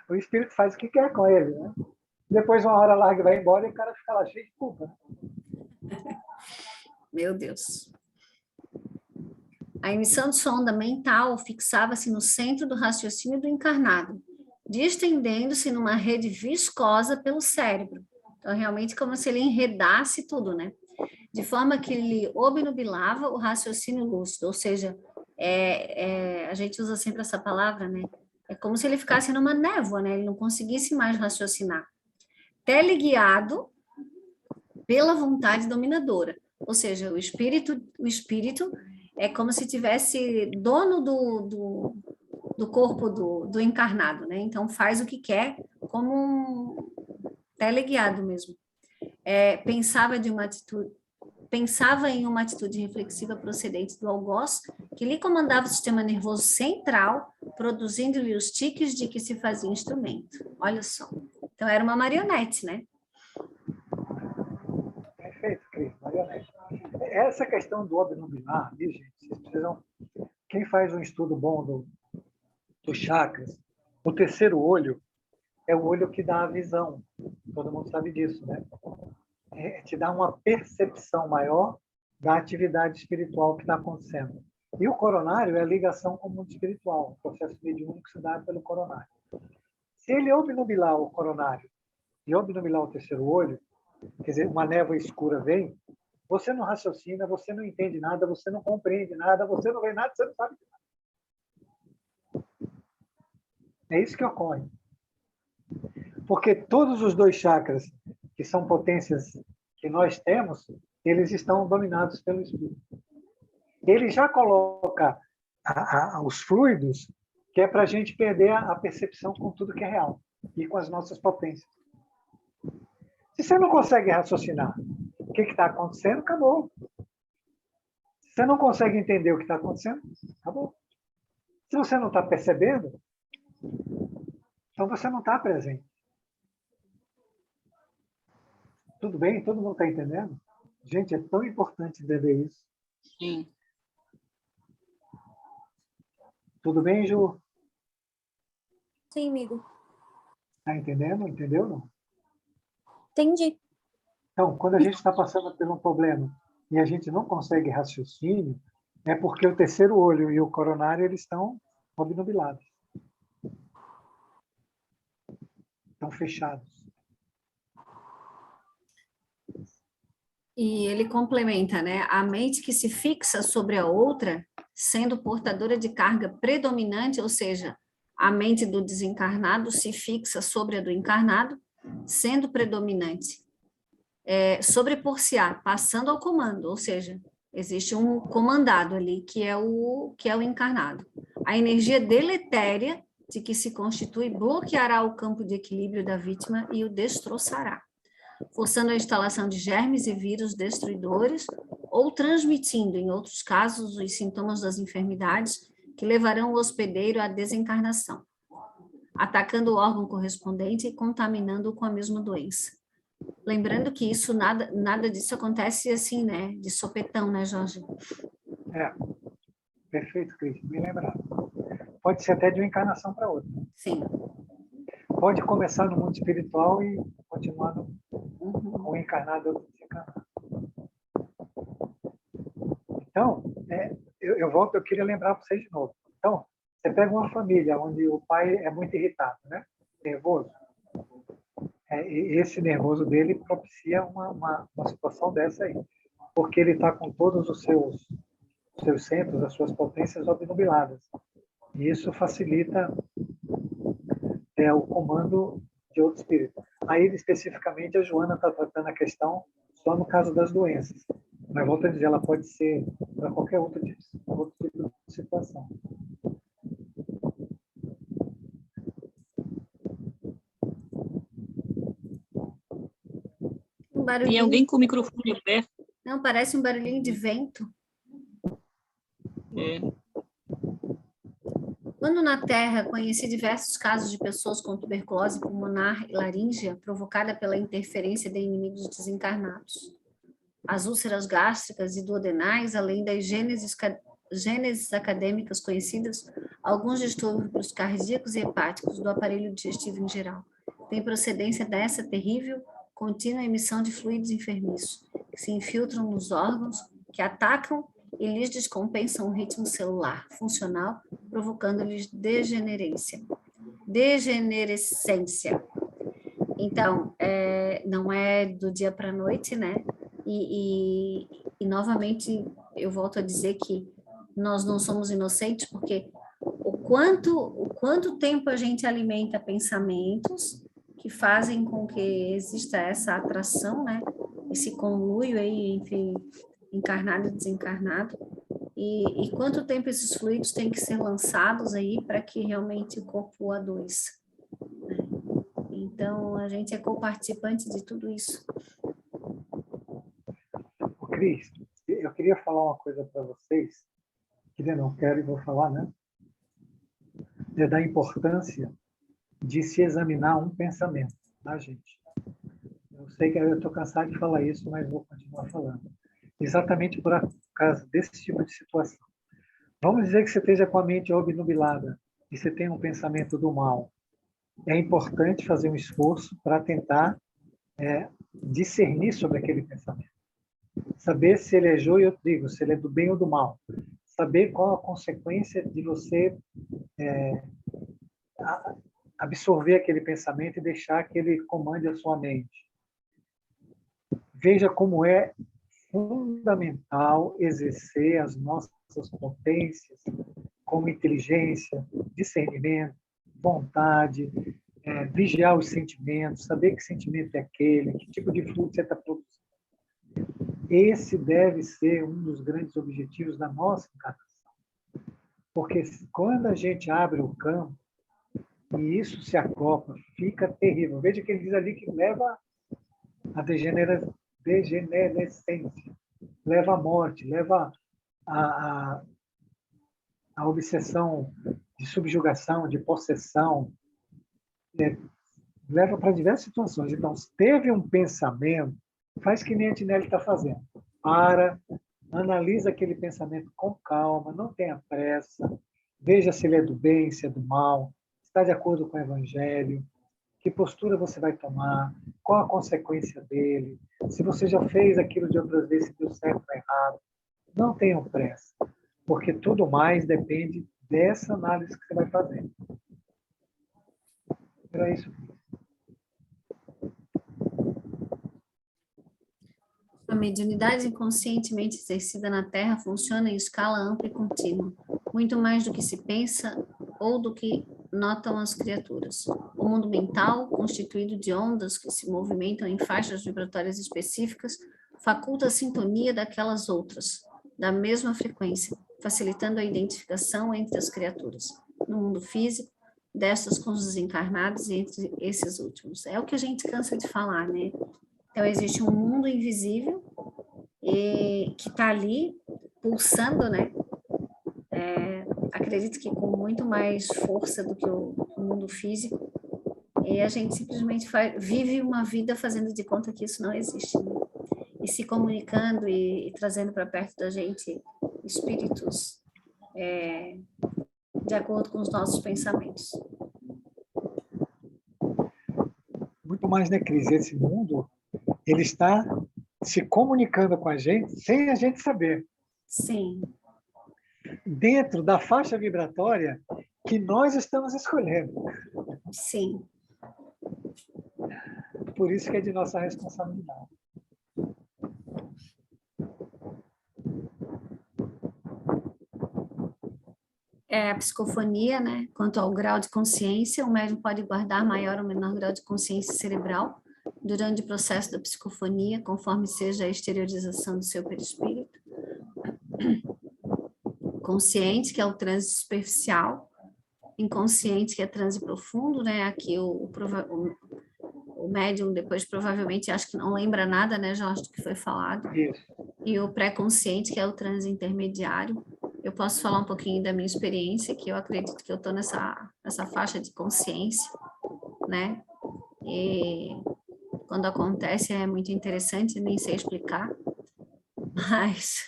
o espírito faz o que quer com ele, né? Depois uma hora larga e vai embora e o cara fica lá cheio de culpa. Meu Deus. A emissão de sonda mental fixava-se no centro do raciocínio do encarnado, distendendo-se numa rede viscosa pelo cérebro. Então, realmente, como se ele enredasse tudo, né? De forma que ele obnubilava o raciocínio lúcido, ou seja, a gente usa sempre essa palavra, né? É como se ele ficasse numa névoa, né? Ele não conseguisse mais raciocinar. Teleguiado pela vontade dominadora, ou seja, o espírito é como se tivesse dono do corpo do encarnado, né? Então faz o que quer, como um teleguiado mesmo. Pensava em uma atitude reflexiva procedente do algoz, que lhe comandava o sistema nervoso central, produzindo-lhe os tiques de que se fazia instrumento. Olha só. Então era uma marionete, né? Perfeito, Cris, marionete. Essa questão do obnubilar, gente, vocês precisam... Quem faz um estudo bom dos chakras, o terceiro olho é o olho que dá a visão. Todo mundo sabe disso, né? Te dá uma percepção maior da atividade espiritual que está acontecendo. E o coronário é a ligação com o mundo espiritual, o processo mediúnico que se dá pelo coronário. Se ele obnubilar o coronário e obnubilar o terceiro olho, quer dizer, uma névoa escura vem, você não raciocina, você não entende nada, você não compreende nada, você não vê nada, você não sabe nada. É isso que ocorre. Porque todos os dois chakras, que são potências que nós temos, eles estão dominados pelo espírito. Ele já coloca os fluidos, que é para a gente perder a percepção com tudo que é real e com as nossas potências. Se você não consegue raciocinar o que está acontecendo, acabou. Se você não consegue entender o que está acontecendo, acabou. Se você não está percebendo, então você não está presente. Tudo bem? Todo mundo está entendendo? Gente, é tão importante entender isso. Sim. Tudo bem, Ju? Sim, amigo. Está entendendo? Entendeu? Não? Entendi. Então, quando a gente está passando por um problema e a gente não consegue raciocínio, é porque o terceiro olho e o coronário eles estão obnubilados. Estão fechados. E ele complementa, né? A mente que se fixa sobre a outra, sendo portadora de carga predominante, ou seja, a mente do desencarnado se fixa sobre a do encarnado, sendo predominante. Sobrepor-se-á, passando ao comando, ou seja, existe um comandado ali, que é o encarnado. A energia deletéria de que se constitui bloqueará o campo de equilíbrio da vítima e o destroçará, forçando a instalação de germes e vírus destruidores ou transmitindo, em outros casos, os sintomas das enfermidades que levarão o hospedeiro à desencarnação, atacando o órgão correspondente e contaminando-o com a mesma doença. Lembrando que isso, nada disso acontece assim, né? De sopetão, né, Jorge? Perfeito, Cris, bem lembrado. Pode ser até de uma encarnação para outra. Sim. Pode começar no mundo espiritual e continuar com o encarnado ou desencarnado. Então, eu queria lembrar para vocês de novo. Então, você pega uma família onde o pai é muito irritado, né? Nervoso. E esse nervoso dele propicia uma situação dessa aí. Porque ele está com todos os seus centros, as suas potências obnubiladas. E isso facilita o comando de outro espírito. Aí, especificamente, a Joana está tratando a questão só no caso das doenças. Mas, volto a dizer, ela pode ser para qualquer outro tipo de situação. Um barulhinho... Tem alguém com o microfone aberto? Não, parece um barulhinho de vento. Quando na Terra conheci diversos casos de pessoas com tuberculose pulmonar e laríngea provocada pela interferência de inimigos desencarnados. As úlceras gástricas e duodenais, além das gêneses acadêmicas conhecidas, alguns distúrbios cardíacos e hepáticos do aparelho digestivo em geral, têm procedência dessa terrível, contínua emissão de fluidos enfermiços, que se infiltram nos órgãos, que atacam e lhes descompensam o ritmo celular funcional, provocando-lhes degenerescência. Então, não é do dia para a noite, né? E novamente, eu volto a dizer que nós não somos inocentes, porque o quanto tempo a gente alimenta pensamentos que fazem com que exista essa atração, né? Esse conluio aí entre encarnado e desencarnado, e quanto tempo esses fluidos têm que ser lançados aí para que realmente o corpo adoeça, né? Então, a gente é coparticipante de tudo isso. Cris, eu queria falar uma coisa para vocês, que eu não quero e vou falar, né? É da importância de se examinar um pensamento, tá, gente? Eu sei que eu estou cansado de falar isso, mas vou continuar falando. Exatamente por causa desse tipo de situação. Vamos dizer que você esteja com a mente obnubilada e você tem um pensamento do mal. É importante fazer um esforço para tentar discernir sobre aquele pensamento. Saber se ele é joio ou trigo, se ele é do bem ou do mal. Saber qual a consequência de você absorver aquele pensamento e deixar que ele comande a sua mente. Veja como é fundamental exercer as nossas potências como inteligência, discernimento, vontade, vigiar os sentimentos, saber que sentimento é aquele, que tipo de fluxo você está produzindo. Esse deve ser um dos grandes objetivos da nossa encarnação. Porque quando a gente abre o campo e isso se acopla, fica terrível. Veja que ele diz ali que leva à degenerescência, leva à morte, leva à obsessão de subjugação, de possessão, leva para diversas situações. Então, se teve um pensamento, faz que nem a Tinelli está fazendo. Analisa aquele pensamento com calma, não tenha pressa, veja se ele é do bem, se é do mal, se está de acordo com o Evangelho, que postura você vai tomar, qual a consequência dele, se você já fez aquilo de outras vezes, se deu certo ou errado. Não tenham pressa, porque tudo mais depende dessa análise que você vai fazer. Era isso. A mediunidade inconscientemente exercida na Terra funciona em escala ampla e contínua, muito mais do que se pensa ou do que notam as criaturas. O mundo mental, constituído de ondas que se movimentam em faixas vibratórias específicas, faculta a sintonia daquelas outras, da mesma frequência, facilitando a identificação entre as criaturas. No mundo físico, destas com os desencarnados e entre esses últimos. É o que a gente cansa de falar, né? Então, existe um mundo invisível que está ali, pulsando, né? Acredito que com muito mais força do que o mundo físico, e a gente simplesmente vive uma vida fazendo de conta que isso não existe, né? E se comunicando e trazendo para perto da gente espíritos de acordo com os nossos pensamentos. Muito mais, né, Cris? Esse mundo, ele está se comunicando com a gente sem a gente saber. Sim. Dentro da faixa vibratória que nós estamos escolhendo. Sim. Por isso que é de nossa responsabilidade. A psicofonia, né? Quanto ao grau de consciência, o médium pode guardar maior ou menor grau de consciência cerebral durante o processo da psicofonia, conforme seja a exteriorização do seu perispírito. Consciente, que é o transe superficial, inconsciente, que é transe profundo, né? Aqui o médium depois provavelmente acho que não lembra nada, né, Jorge, do que foi falado. Isso. E o pré-consciente, que é o transe intermediário. Eu posso falar um pouquinho da minha experiência, que eu acredito que eu estou nessa faixa de consciência, né? E quando acontece é muito interessante, nem sei explicar, mas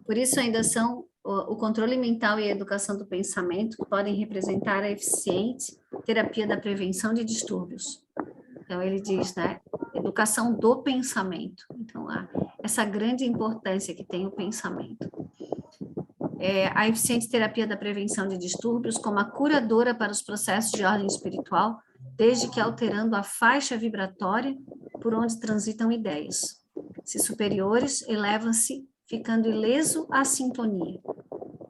por isso ainda são o controle mental e a educação do pensamento que podem representar a eficiente terapia da prevenção de distúrbios. Então ele diz, né? Educação do pensamento. Então, essa grande importância que tem o pensamento. A eficiente terapia da prevenção de distúrbios como a curadora para os processos de ordem espiritual, desde que alterando a faixa vibratória por onde transitam ideias. Se superiores, elevam-se, ficando ileso à sintonia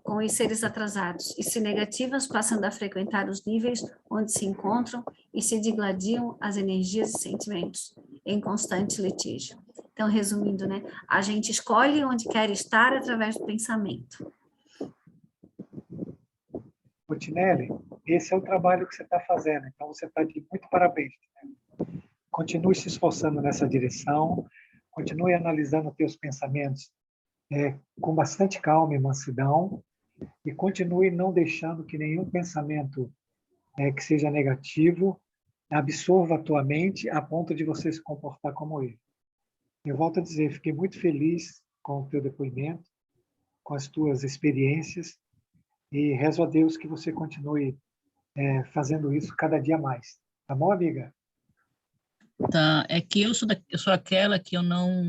com os seres atrasados, e se negativas, passando a frequentar os níveis onde se encontram e se digladiam as energias e sentimentos em constante litígio. Então, resumindo, né? A gente escolhe onde quer estar através do pensamento. Tinelli, esse é o trabalho que você está fazendo, então você está de muito parabéns. Continue se esforçando nessa direção, continue analisando os teus pensamentos com bastante calma e mansidão, e continue não deixando que nenhum pensamento que seja negativo absorva a tua mente a ponto de você se comportar como ele. Eu volto a dizer, fiquei muito feliz com o teu depoimento, com as tuas experiências, e rezo a Deus que você continue fazendo isso cada dia mais. Tá bom, amiga? Tá, é que eu sou aquela que eu não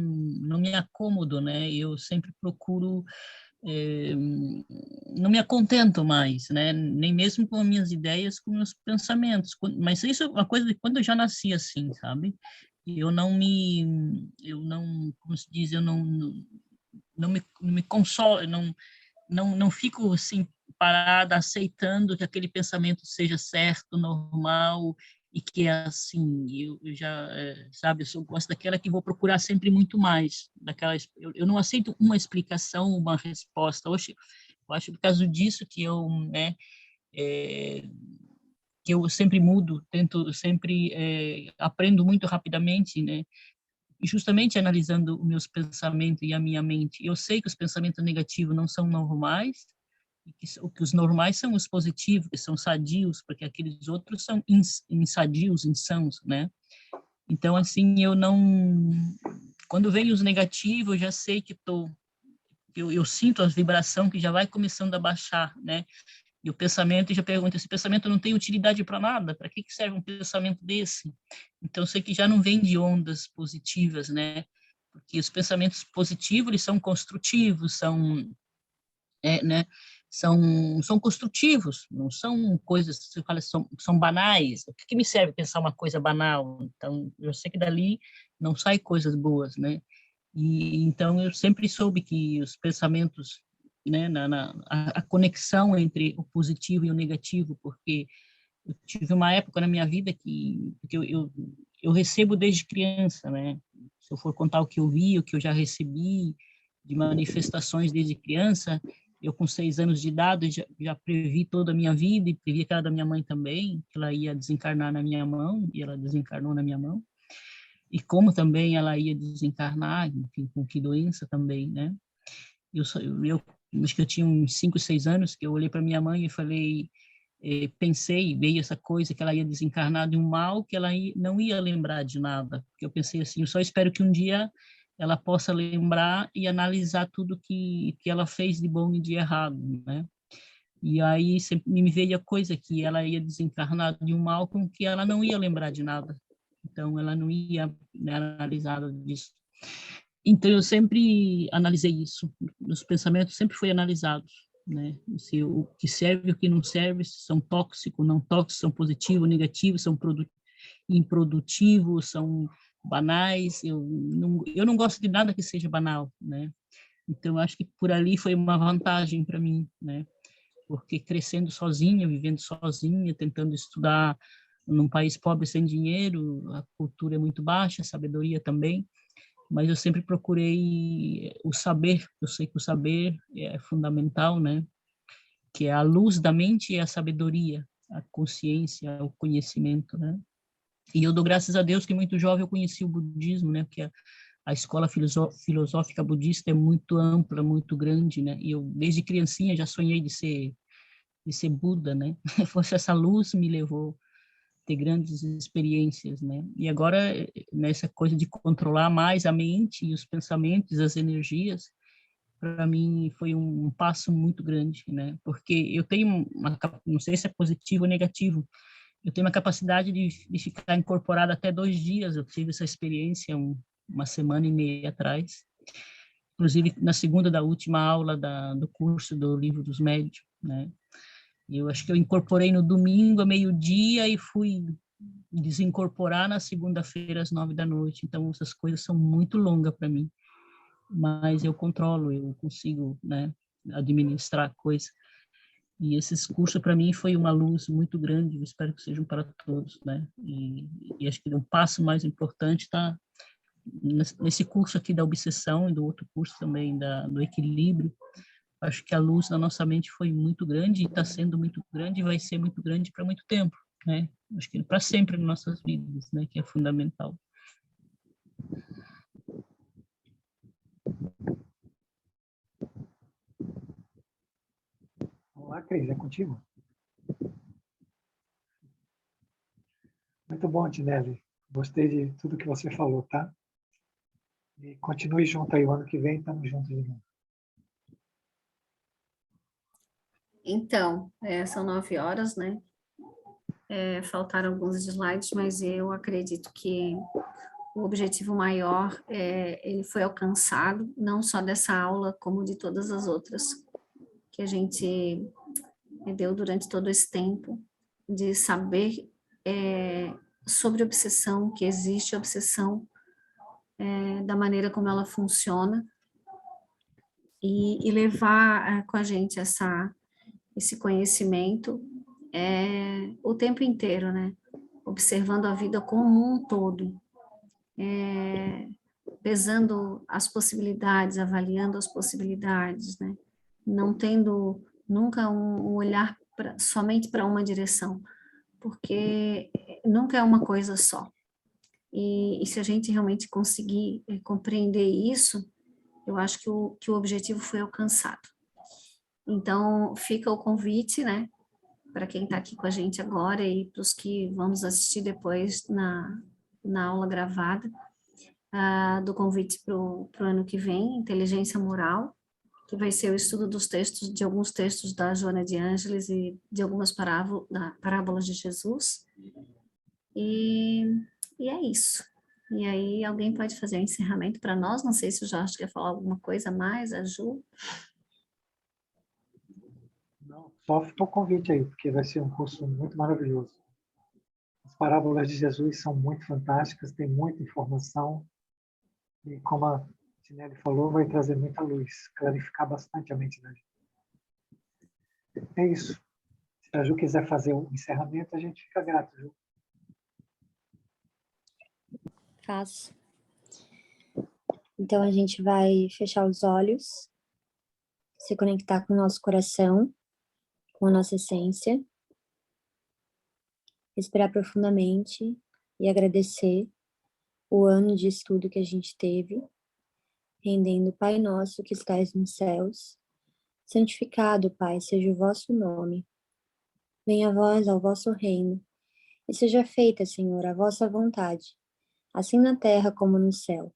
me acomodo, né? Eu sempre procuro, não me acontento mais, né? Nem mesmo com as minhas ideias, com meus pensamentos. Mas isso é uma coisa de quando eu já nasci assim, sabe? Eu não, como se diz, eu não me consolo, não fico assim parada aceitando que aquele pensamento seja certo, normal, e que é assim, eu já, sabe, eu gosto daquela que vou procurar sempre muito mais, eu não aceito uma explicação, uma resposta. Eu acho por causa disso que eu, né, que eu sempre mudo, sempre aprendo muito rapidamente, né, e justamente analisando os meus pensamentos e a minha mente. Eu sei que os pensamentos negativos não são normais, que os normais são os positivos, que são sadios, porque aqueles outros são insadios, insãos, né? Então, assim, quando vem os negativos, eu já sei que eu sinto a vibração que já vai começando a baixar, né? E o pensamento, já pergunta, esse pensamento não tem utilidade para nada, para que serve um pensamento desse? Então, sei que já não vem de ondas positivas, né? Porque os pensamentos positivos, eles são construtivos, né? são construtivos, não são coisas que você fala, são banais. O que me serve pensar uma coisa banal? Então, eu sei que dali não sai coisas boas, né? E então eu sempre soube que os pensamentos, né, a conexão entre o positivo e o negativo, porque eu tive uma época na minha vida que eu recebo desde criança, né? Se eu for contar o que eu vi, o que eu já recebi de manifestações desde criança, eu com 6 anos de idade já previ toda a minha vida e previ aquela da minha mãe também, que ela ia desencarnar na minha mão, e ela desencarnou na minha mão. E como também ela ia desencarnar, enfim, com que doença também, né? Eu acho que eu tinha uns 5, 6 anos, que eu olhei para minha mãe e falei, pensei, veio essa coisa que ela ia desencarnar de um mal que ela não ia lembrar de nada. Porque eu pensei assim, eu só espero que um dia ela possa lembrar e analisar tudo que ela fez de bom e de errado, né? E aí sempre me veio a coisa que ela ia desencarnar de um mal com que ela não ia lembrar de nada. Então, ela não ia, né, analisar nada disso. Então, eu sempre analisei isso. Os pensamentos sempre foram analisados, né? Se o que serve e o que não serve, se são tóxicos, não tóxicos, são positivos, negativos, são improdutivos, são banais. Eu não gosto de nada que seja banal, né? Então, acho que por ali foi uma vantagem para mim, né? Porque crescendo sozinha, vivendo sozinha, tentando estudar num país pobre sem dinheiro, a cultura é muito baixa, a sabedoria também, mas eu sempre procurei o saber, eu sei que o saber é fundamental, né? Que é a luz da mente e a sabedoria, a consciência, o conhecimento, né? E eu dou graças a Deus que muito jovem eu conheci o budismo, né? Porque a escola filosófica budista é muito ampla, muito grande, né? E eu, desde criancinha, já sonhei de ser Buda, né? Fosse essa luz me levou ter grandes experiências, né? E agora, nessa coisa de controlar mais a mente e os pensamentos, as energias, para mim foi um passo muito grande, né? Porque eu tenho não sei se é positivo ou negativo, eu tenho uma capacidade de ficar incorporada até 2 dias. Eu tive essa experiência uma semana e meia atrás, inclusive na segunda da última aula do curso do Livro dos Médiuns, né? Eu acho que eu incorporei no domingo, a meio-dia, e fui desincorporar na segunda-feira, às 9 da noite. Então, essas coisas são muito longas para mim. Mas eu controlo, eu consigo, né, administrar a coisa. E esses cursos, para mim, foi uma luz muito grande. Eu espero que sejam para todos, né? E acho que um passo mais importante está nesse curso aqui da obsessão e do outro curso também do equilíbrio. Acho que a luz na nossa mente foi muito grande, e está sendo muito grande, e vai ser muito grande para muito tempo, né? Acho que para sempre nas nossas vidas, né? Que é fundamental. Olá, Cris, é contigo? Muito bom, Tinelli. Gostei de tudo que você falou, tá? E continue junto aí, o ano que vem estamos juntos de novo. Então, são 9 horas, né? Faltaram alguns slides, mas eu acredito que o objetivo maior, ele foi alcançado, não só dessa aula, como de todas as outras que a gente deu durante todo esse tempo, de saber sobre obsessão, que existe obsessão, da maneira como ela funciona, e levar com a gente esse conhecimento o tempo inteiro, né? Observando a vida como um todo, pesando as possibilidades, avaliando as possibilidades, né? Não tendo nunca um olhar somente para uma direção, porque nunca é uma coisa só. E se a gente realmente conseguir compreender isso, eu acho que o objetivo foi alcançado. Então, fica o convite, né, para quem está aqui com a gente agora e para os que vamos assistir depois na aula gravada, do convite para o ano que vem, Inteligência Moral, que vai ser o estudo de alguns textos da Joana de Ângeles e de algumas parábolas de Jesus. E é isso. E aí, alguém pode fazer o encerramento para nós? Não sei se o Jorge quer falar alguma coisa mais, a Ju. Não, só fica o convite aí, porque vai ser um curso muito maravilhoso. As parábolas de Jesus são muito fantásticas, tem muita informação, e como a Tinelli falou, vai trazer muita luz, clarificar bastante a mente da gente. É isso. Se a Ju quiser fazer o encerramento, a gente fica grato, Ju. Faço. Então, a gente vai fechar os olhos, se conectar com o nosso coração, com a nossa essência, respirar profundamente e agradecer o ano de estudo que a gente teve, rendendo Pai Nosso que estais nos céus. Santificado, Pai, seja o vosso nome. Venha a vós ao vosso reino. E seja feita, Senhor, a vossa vontade, assim na terra como no céu.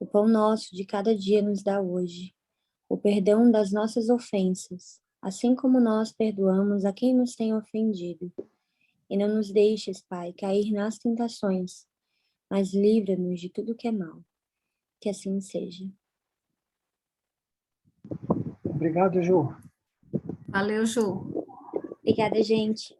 O pão nosso de cada dia nos dá hoje. O perdão das nossas ofensas, assim como nós perdoamos a quem nos tem ofendido. E não nos deixes, Pai, cair nas tentações, mas livra-nos de tudo que é mal. Que assim seja. Obrigado, Ju. Valeu, Ju. Obrigada, gente.